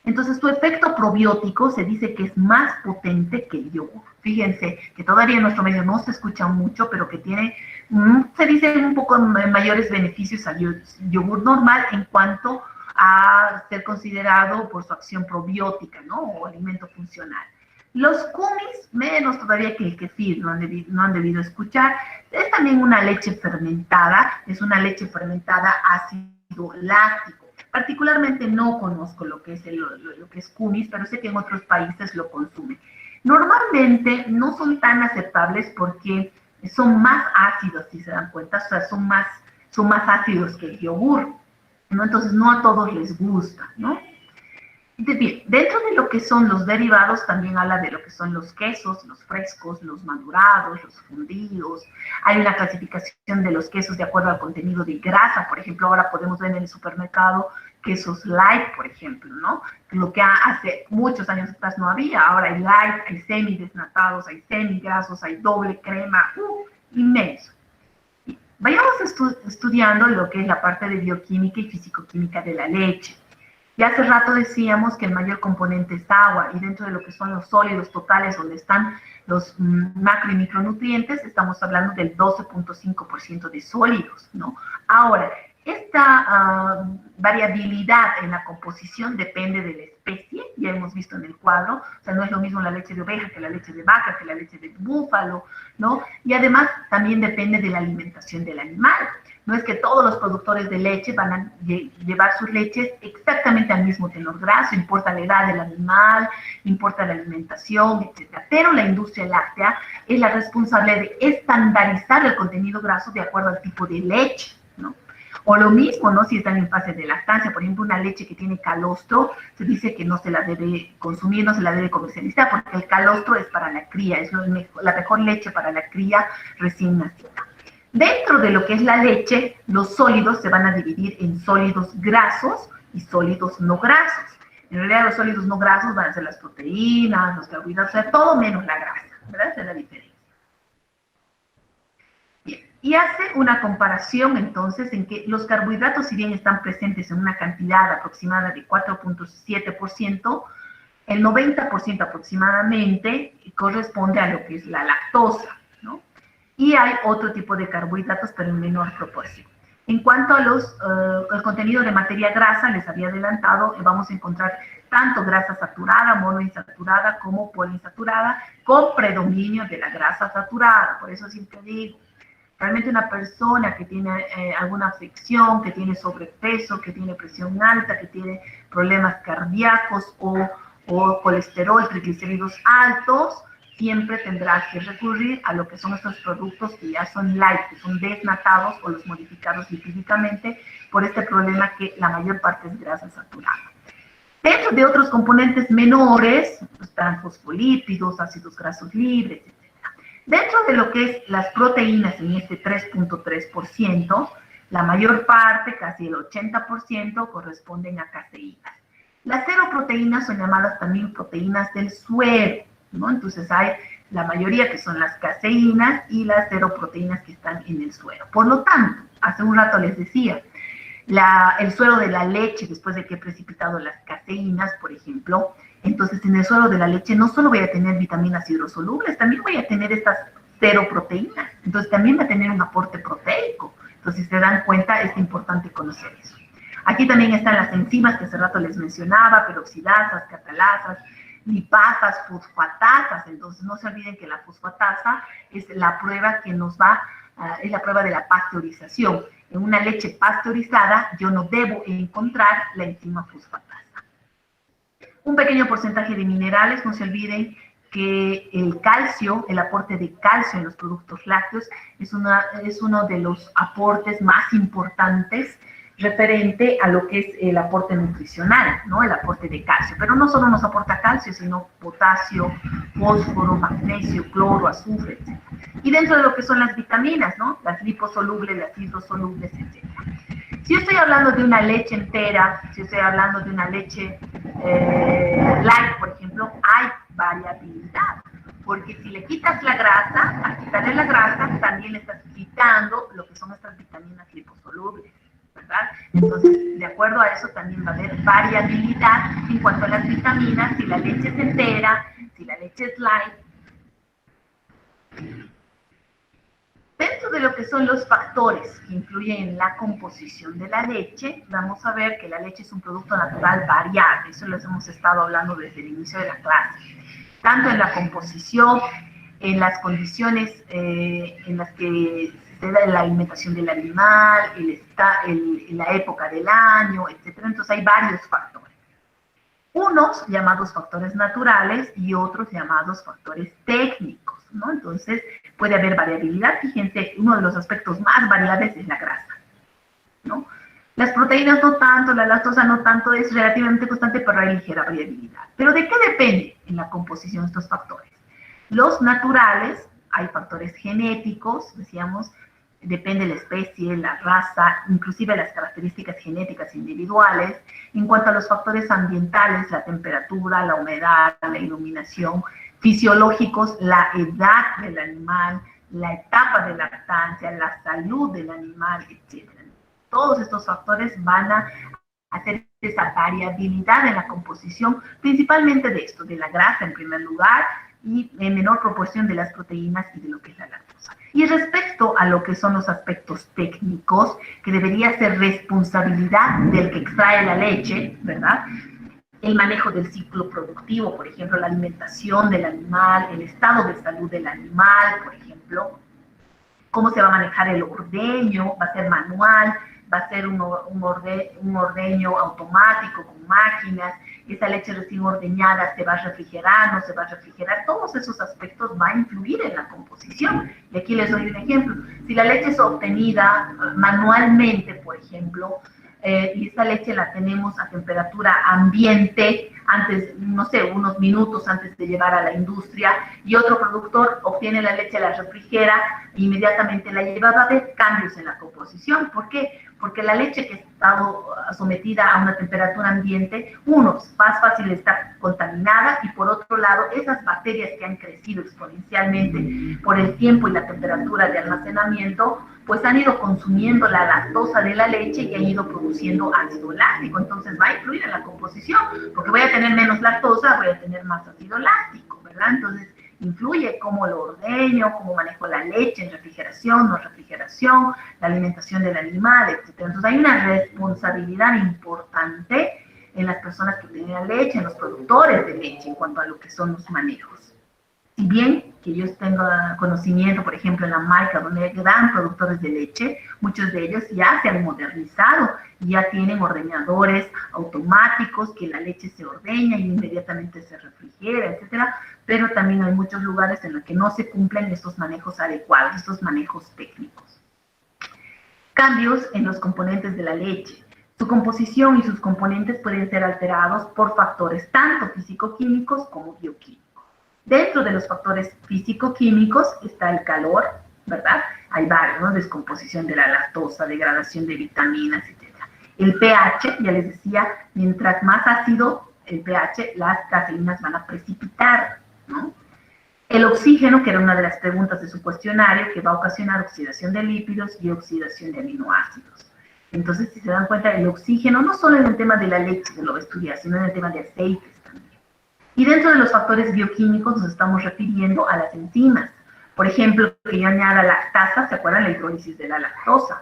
Entonces su efecto probiótico se dice que es más potente que el yogur. Fíjense que todavía en nuestro medio no se escucha mucho, pero que tiene, se dice un poco mayores beneficios al yogur normal en cuanto a ser considerado por su acción probiótica, ¿no? O alimento funcional. Los kumis, menos todavía que el kefir, no han debido escuchar. Es también una leche fermentada, es una leche fermentada ácido láctico. Particularmente no conozco lo que es kumis, pero sé que en otros países lo consumen. Normalmente no son tan aceptables porque son más ácidos, si se dan cuenta, o sea, son más ácidos que el yogur, ¿no? Entonces no a todos les gusta, ¿no? Bien, dentro de lo que son los derivados también habla de lo que son los quesos, los frescos, los madurados, los fundidos. Hay una clasificación de los quesos de acuerdo al contenido de grasa. Por ejemplo, ahora podemos ver en el supermercado quesos light, por ejemplo, ¿no? Lo que hace muchos años atrás no había. Ahora hay light, hay semidesnatados, hay semigrasos, hay doble crema, inmenso. Vayamos estudiando lo que es la parte de bioquímica y fisicoquímica de la leche. Ya hace rato decíamos que el mayor componente es agua, y dentro de lo que son los sólidos totales, donde están los macro y micronutrientes, estamos hablando del 12.5% de sólidos, ¿no? Ahora, esta variabilidad en la composición depende de la especie, ya hemos visto en el cuadro, o sea, no es lo mismo la leche de oveja que la leche de vaca, que la leche de búfalo, ¿no? Y además también depende de la alimentación del animal. No es que todos los productores de leche van a llevar sus leches exactamente al mismo tenor graso, importa la edad del animal, importa la alimentación, etc. Pero la industria láctea es la responsable de estandarizar el contenido graso de acuerdo al tipo de leche, ¿no? O lo mismo, ¿no? Si están en fase de lactancia, por ejemplo, una leche que tiene calostro, se dice que no se la debe consumir, no se la debe comercializar, porque el calostro es para la cría, es la mejor leche para la cría recién nacida. Dentro de lo que es la leche, los sólidos se van a dividir en sólidos grasos y sólidos no grasos. En realidad los sólidos no grasos van a ser las proteínas, los carbohidratos, o sea, todo menos la grasa, ¿verdad? Esa es la diferencia. Bien, y hace una comparación entonces en que los carbohidratos, si bien están presentes en una cantidad aproximada de 4.7%, el 90% aproximadamente corresponde a lo que es la lactosa, ¿no? Y hay otro tipo de carbohidratos, pero en menor proporción. En cuanto a el contenido de materia grasa, les había adelantado, vamos a encontrar tanto grasa saturada, monoinsaturada, como poliinsaturada, con predominio de la grasa saturada. Por eso siempre digo, realmente una persona que tiene alguna afección, que tiene sobrepeso, que tiene presión alta, que tiene problemas cardíacos o colesterol, triglicéridos altos, siempre tendrá que recurrir a lo que son estos productos que ya son light, que son desnatados o los modificados lipídicamente por este problema que la mayor parte es grasa saturada. Dentro de otros componentes menores, están fosfolípidos, ácidos grasos libres, etc. Dentro de lo que es las proteínas, en este 3.3%, la mayor parte, casi el 80%, corresponden a caseínas. Las seroproteínas son llamadas también proteínas del suero, ¿no? Entonces hay la mayoría que son las caseínas y las seroproteínas que están en el suero. Por lo tanto, hace un rato les decía, el suero de la leche, después de que he precipitado las caseínas, por ejemplo, entonces en el suero de la leche no solo voy a tener vitaminas hidrosolubles, también voy a tener estas seroproteínas, entonces también va a tener un aporte proteico. Entonces, si se dan cuenta, es importante conocer eso. Aquí también están las enzimas que hace rato les mencionaba, peroxidasas, catalasas, lipasas, fosfatasas. Entonces, no se olviden que la fosfatasa es la prueba que nos va, es la prueba de la pasteurización. En una leche pasteurizada, yo no debo encontrar la enzima fosfatasa. Un pequeño porcentaje de minerales, no se olviden que el calcio, el aporte de calcio en los productos lácteos es uno de los aportes más importantes referente a lo que es el aporte nutricional, ¿no? El aporte de calcio. Pero no solo nos aporta calcio, sino potasio, fósforo, magnesio, cloro, azufre, etc. Y dentro de lo que son las vitaminas, ¿no? Las liposolubles, las hidrosolubles, etc. Si yo estoy hablando de una leche entera, si estoy hablando de una leche light, por ejemplo, hay variabilidad. Porque si le quitas la grasa, al quitarle la grasa, también le estás quitando lo que son estas vitaminas liposolubles, ¿verdad? Entonces, de acuerdo a eso, también va a haber variabilidad en cuanto a las vitaminas, si la leche es entera, si la leche es light. Dentro de lo que son los factores que influyen en la composición de la leche, vamos a ver que la leche es un producto natural variable, eso lo hemos estado hablando desde el inicio de la clase, tanto en la composición, en las condiciones en las que se da la alimentación del animal, la época del año, etc. Entonces hay varios factores. Unos llamados factores naturales y otros llamados factores técnicos, ¿no? Entonces puede haber variabilidad. Fíjense, uno de los aspectos más variables es la grasa, ¿no? Las proteínas no tanto, la lactosa no tanto, es relativamente constante, pero hay ligera variabilidad. ¿Pero de qué depende en la composición estos factores? Los naturales, hay factores genéticos, decíamos, depende de la especie, la raza, inclusive las características genéticas individuales. En cuanto a los factores ambientales, la temperatura, la humedad, la iluminación, fisiológicos, la edad del animal, la etapa de lactancia, la salud del animal, etc. Todos estos factores van a hacer esa variabilidad en la composición, principalmente de esto, de la grasa en primer lugar, y en menor proporción de las proteínas y de lo que es la lactosa. Y respecto a lo que son los aspectos técnicos, que debería ser responsabilidad del que extrae la leche, ¿verdad? El manejo del ciclo productivo, por ejemplo, la alimentación del animal, el estado de salud del animal, por ejemplo, cómo se va a manejar el ordeño, va a ser manual, va a ser un ordeño automático con máquinas, esa leche recién ordeñada se va a refrigerar, no se va a refrigerar, todos esos aspectos van a influir en la composición. Y aquí les doy un ejemplo. Si la leche es obtenida manualmente, por ejemplo, y esta leche la tenemos a temperatura ambiente, antes, no sé, unos minutos antes de llevar a la industria, y otro productor obtiene la leche, la refrigera, e inmediatamente la lleva, va a haber cambios en la composición. ¿Por qué? Porque la leche que ha estado sometida a una temperatura ambiente, uno, más fácil está contaminada, y por otro lado, esas bacterias que han crecido exponencialmente por el tiempo y la temperatura de almacenamiento, pues han ido consumiendo la lactosa de la leche y han ido produciendo ácido láctico. Entonces va a influir en la composición, porque voy a tener menos lactosa, voy a tener más ácido láctico, ¿verdad? Entonces influye cómo lo ordeño, cómo manejo la leche en refrigeración, no refrigeración, la alimentación del animal, etc. Entonces hay una responsabilidad importante en las personas que tienen la leche, en los productores de leche, en cuanto a lo que son los manejos. Si bien que ellos tengan conocimiento, por ejemplo, en la marca donde hay gran productores de leche, muchos de ellos ya se han modernizado y ya tienen ordeñadores automáticos que la leche se ordeña y inmediatamente se refrigera, etcétera, pero también hay muchos lugares en los que no se cumplen estos manejos adecuados, estos manejos técnicos. Cambios en los componentes de la leche. Su composición y sus componentes pueden ser alterados por factores tanto físico-químicos como bioquímicos. Dentro de los factores físico-químicos está el calor, ¿verdad? Hay varios, ¿no? Descomposición de la lactosa, degradación de vitaminas, etc. El pH, ya les decía, mientras más ácido el pH, las caseínas van a precipitar, ¿no? El oxígeno, que era una de las preguntas de su cuestionario, que va a ocasionar oxidación de lípidos y oxidación de aminoácidos. Entonces, si se dan cuenta, el oxígeno, no solo en el tema de la leche, que lo va a estudiar, sino en el tema de aceites también. Y dentro de los factores bioquímicos nos estamos refiriendo a las enzimas. Por ejemplo, que yo añada lactasa, ¿se acuerdan? La hidrólisis de la lactosa.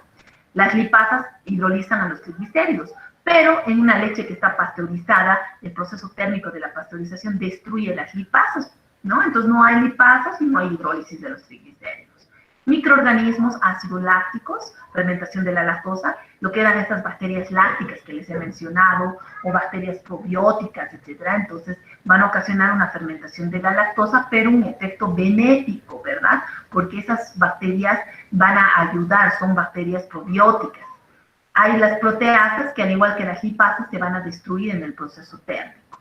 Las lipasas hidrolizan a los triglicéridos, pero en una leche que está pasteurizada, el proceso térmico de la pasteurización destruye las lipasas, ¿no? Entonces no hay lipasas y no hay hidrólisis de los triglicéridos. Microorganismos ácidos lácticos, fermentación de la lactosa, lo que eran estas bacterias lácticas que les he mencionado, o bacterias probióticas, etcétera. Entonces van a ocasionar una fermentación de la lactosa, pero un efecto benéfico, ¿verdad? Porque esas bacterias van a ayudar, son bacterias probióticas. Hay las proteasas que, al igual que las lipasas, se van a destruir en el proceso térmico.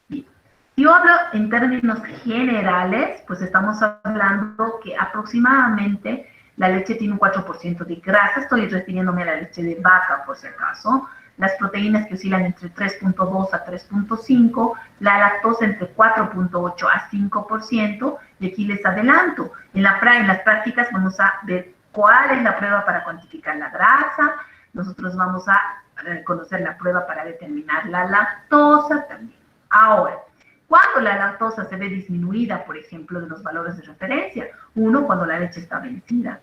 Bien. Si yo hablo en términos generales, pues estamos hablando que aproximadamente la leche tiene un 4% de grasa. Estoy refiriéndome a la leche de vaca, por si acaso. Las proteínas que oscilan entre 3.2 a 3.5, la lactosa entre 4.8 a 5%, y aquí les adelanto, en las prácticas vamos a ver cuál es la prueba para cuantificar la grasa. Nosotros vamos a conocer la prueba para determinar la lactosa también. Ahora, ¿cuándo la lactosa se ve disminuida, por ejemplo, de los valores de referencia? Uno, cuando la leche está vencida,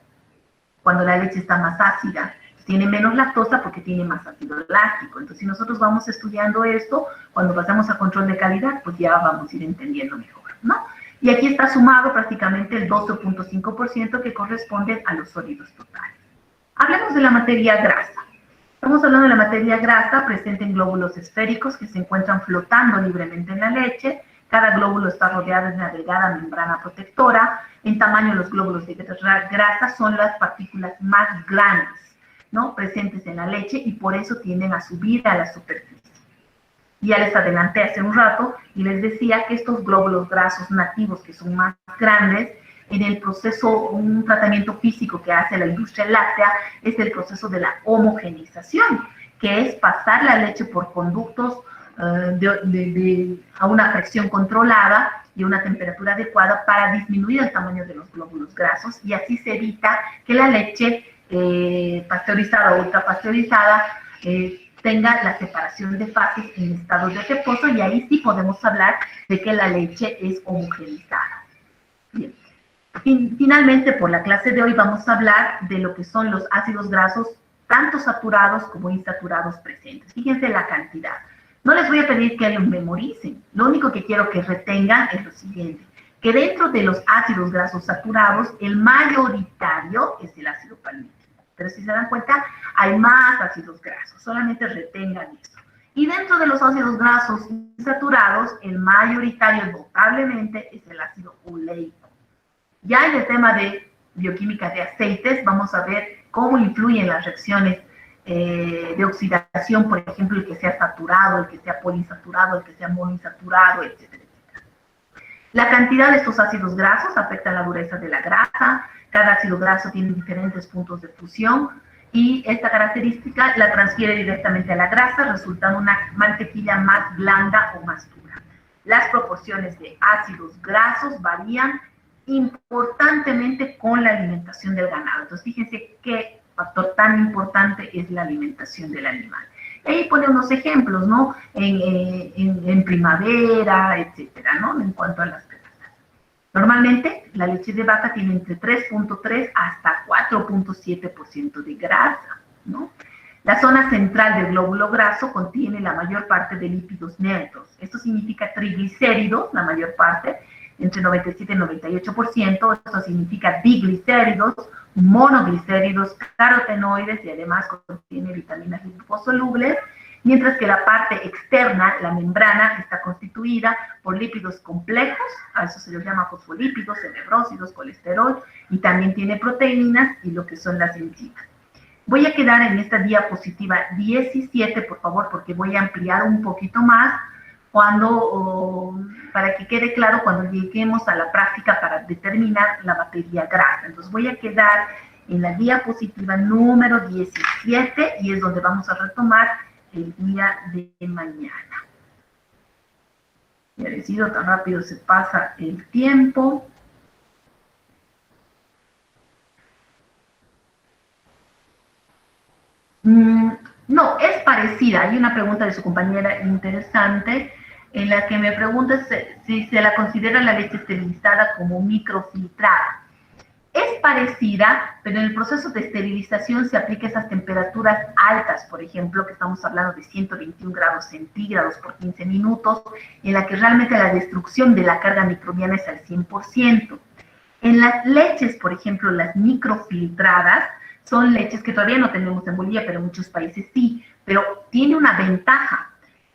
cuando la leche está más ácida, tiene menos lactosa porque tiene más ácido láctico. Entonces, si nosotros vamos estudiando esto, cuando pasamos a control de calidad, pues ya vamos a ir entendiendo mejor, ¿no? Y aquí está sumado prácticamente el 12.5% que corresponde a los sólidos totales. Hablemos de la materia grasa. Estamos hablando de la materia grasa presente en glóbulos esféricos que se encuentran flotando libremente en la leche. Cada glóbulo está rodeado de una delgada membrana protectora. En tamaño, los glóbulos de grasa son las partículas más grandes, ¿no?, presentes en la leche, y por eso tienden a subir a la superficie. Ya les adelanté hace un rato y les decía que estos glóbulos grasos nativos, que son más grandes, en el proceso, un tratamiento físico que hace la industria láctea, es el proceso de la homogenización, que es pasar la leche por conductos a una presión controlada y una temperatura adecuada para disminuir el tamaño de los glóbulos grasos, y así se evita que la leche pasteurizada o ultrapasteurizada tenga la separación de fases en estados de reposo, y ahí sí podemos hablar de que la leche es homogenizada. Bien. Finalmente, por la clase de hoy vamos a hablar de lo que son los ácidos grasos, tanto saturados como insaturados presentes. Fíjense la cantidad. No les voy a pedir que ellos memoricen, lo único que quiero que retengan es lo siguiente, que dentro de los ácidos grasos saturados, el mayoritario es el ácido palmítico. Pero si se dan cuenta, hay más ácidos grasos, solamente retengan esto. Y dentro de los ácidos grasos insaturados, el mayoritario notablemente es el ácido oleico. Ya en el tema de bioquímica de aceites, vamos a ver cómo influyen las reacciones de oxidación, por ejemplo, el que sea saturado, el que sea poliinsaturado, el que sea monoinsaturado, etcétera, etcétera. La cantidad de estos ácidos grasos afecta la dureza de la grasa. Cada ácido graso tiene diferentes puntos de fusión, y esta característica la transfiere directamente a la grasa, resultando una mantequilla más blanda o más dura. Las proporciones de ácidos grasos varían importantemente con la alimentación del ganado. Entonces, fíjense qué factor tan importante es la alimentación del animal. Y ahí pone unos ejemplos, ¿no? En primavera, etcétera, ¿no? En cuanto a las grasas. Normalmente, la leche de vaca tiene entre 3.3 hasta 4.7% de grasa, ¿no? La zona central del glóbulo graso contiene la mayor parte de lípidos neutros. Esto significa triglicéridos, la mayor parte, entre 97 y 98%. Esto significa diglicéridos, monoglicéridos, carotenoides, y además contiene vitaminas liposolubles, mientras que la parte externa, la membrana, está constituida por lípidos complejos, a eso se les llama fosfolípidos, cerebrósidos, colesterol, y también tiene proteínas y lo que son las enzimas. Voy a quedar en esta diapositiva 17, por favor, porque voy a ampliar un poquito más para que quede claro cuando lleguemos a la práctica para determinar la materia grasa. Entonces voy a quedar en la diapositiva número 17, y es donde vamos a retomar el día de mañana. Ya decido, tan rápido se pasa el tiempo. No, es parecida. Hay una pregunta de su compañera interesante en la que me pregunta si se la considera la leche esterilizada como microfiltrada. Es parecida, pero en el proceso de esterilización se aplica esas temperaturas altas, por ejemplo, que estamos hablando de 121 grados centígrados por 15 minutos, en la que realmente la destrucción de la carga microbiana es al 100%. En las leches, por ejemplo, las microfiltradas, son leches que todavía no tenemos en Bolivia, pero en muchos países sí, pero tiene una ventaja,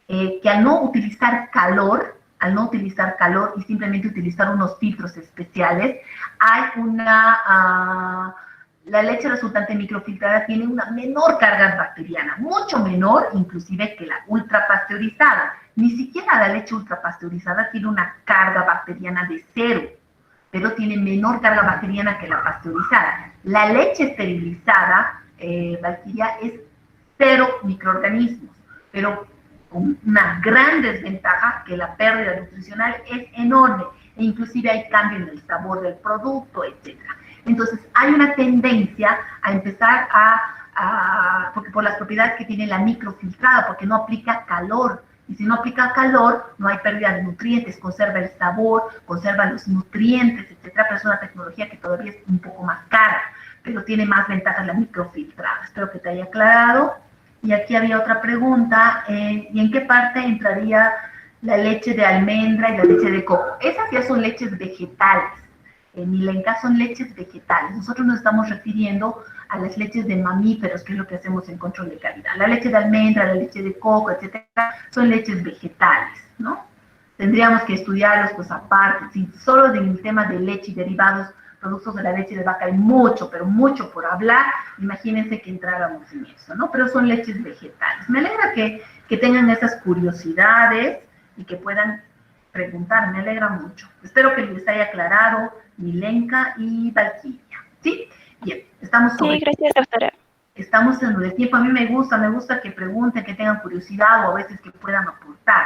que al no utilizar calor y simplemente utilizar unos filtros especiales, hay la leche resultante microfiltrada tiene una menor carga bacteriana, mucho menor inclusive que la ultrapasteurizada. Ni siquiera la leche ultrapasteurizada tiene una carga bacteriana de 0, pero tiene menor carga bacteriana que la pasteurizada. La leche esterilizada, Valquiria, es 0 microorganismos, pero con una gran desventaja que la pérdida nutricional es enorme, e inclusive hay cambio en el sabor del producto, etc. Entonces, hay una tendencia a empezar porque por las propiedades que tiene la microfiltrada, porque no aplica calor, y si no aplica calor, no hay pérdida de nutrientes, conserva el sabor, conserva los nutrientes, etc. Pero es una tecnología que todavía es un poco más cara, pero tiene más ventajas la microfiltrada. Espero que te haya aclarado. Y aquí había otra pregunta, ¿y en qué parte entraría la leche de almendra y la leche de coco? Esas ya son leches vegetales, Milenka, son leches vegetales. Nosotros nos estamos refiriendo a las leches de mamíferos, que es lo que hacemos en control de calidad. La leche de almendra, la leche de coco, etcétera, son leches vegetales, ¿no? Tendríamos que estudiarlos pues aparte. Si solo en el tema de leche y derivados, productos de la leche de vaca, hay mucho, pero mucho por hablar. Imagínense que entráramos en eso, ¿no? Pero son leches vegetales. Me alegra que tengan esas curiosidades y que puedan preguntar, me alegra mucho. Espero que les haya aclarado Milenka y Valquiria, ¿sí? Bien, estamos sobre... Sí, gracias, doctora. Estamos en el tiempo. A mí me gusta que pregunten, que tengan curiosidad o a veces que puedan aportar,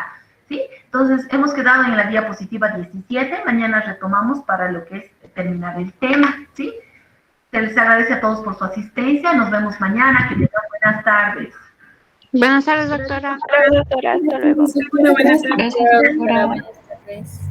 ¿sí? Entonces, hemos quedado en la diapositiva 17. Mañana retomamos para lo que es terminar el tema, ¿sí? Se les agradece a todos por su asistencia. Nos vemos mañana. Que tengan buenas tardes. Buenas tardes, doctora. Hasta luego, doctora. Hasta luego. Buenas tardes. Gracias, doctora. Buenas tardes.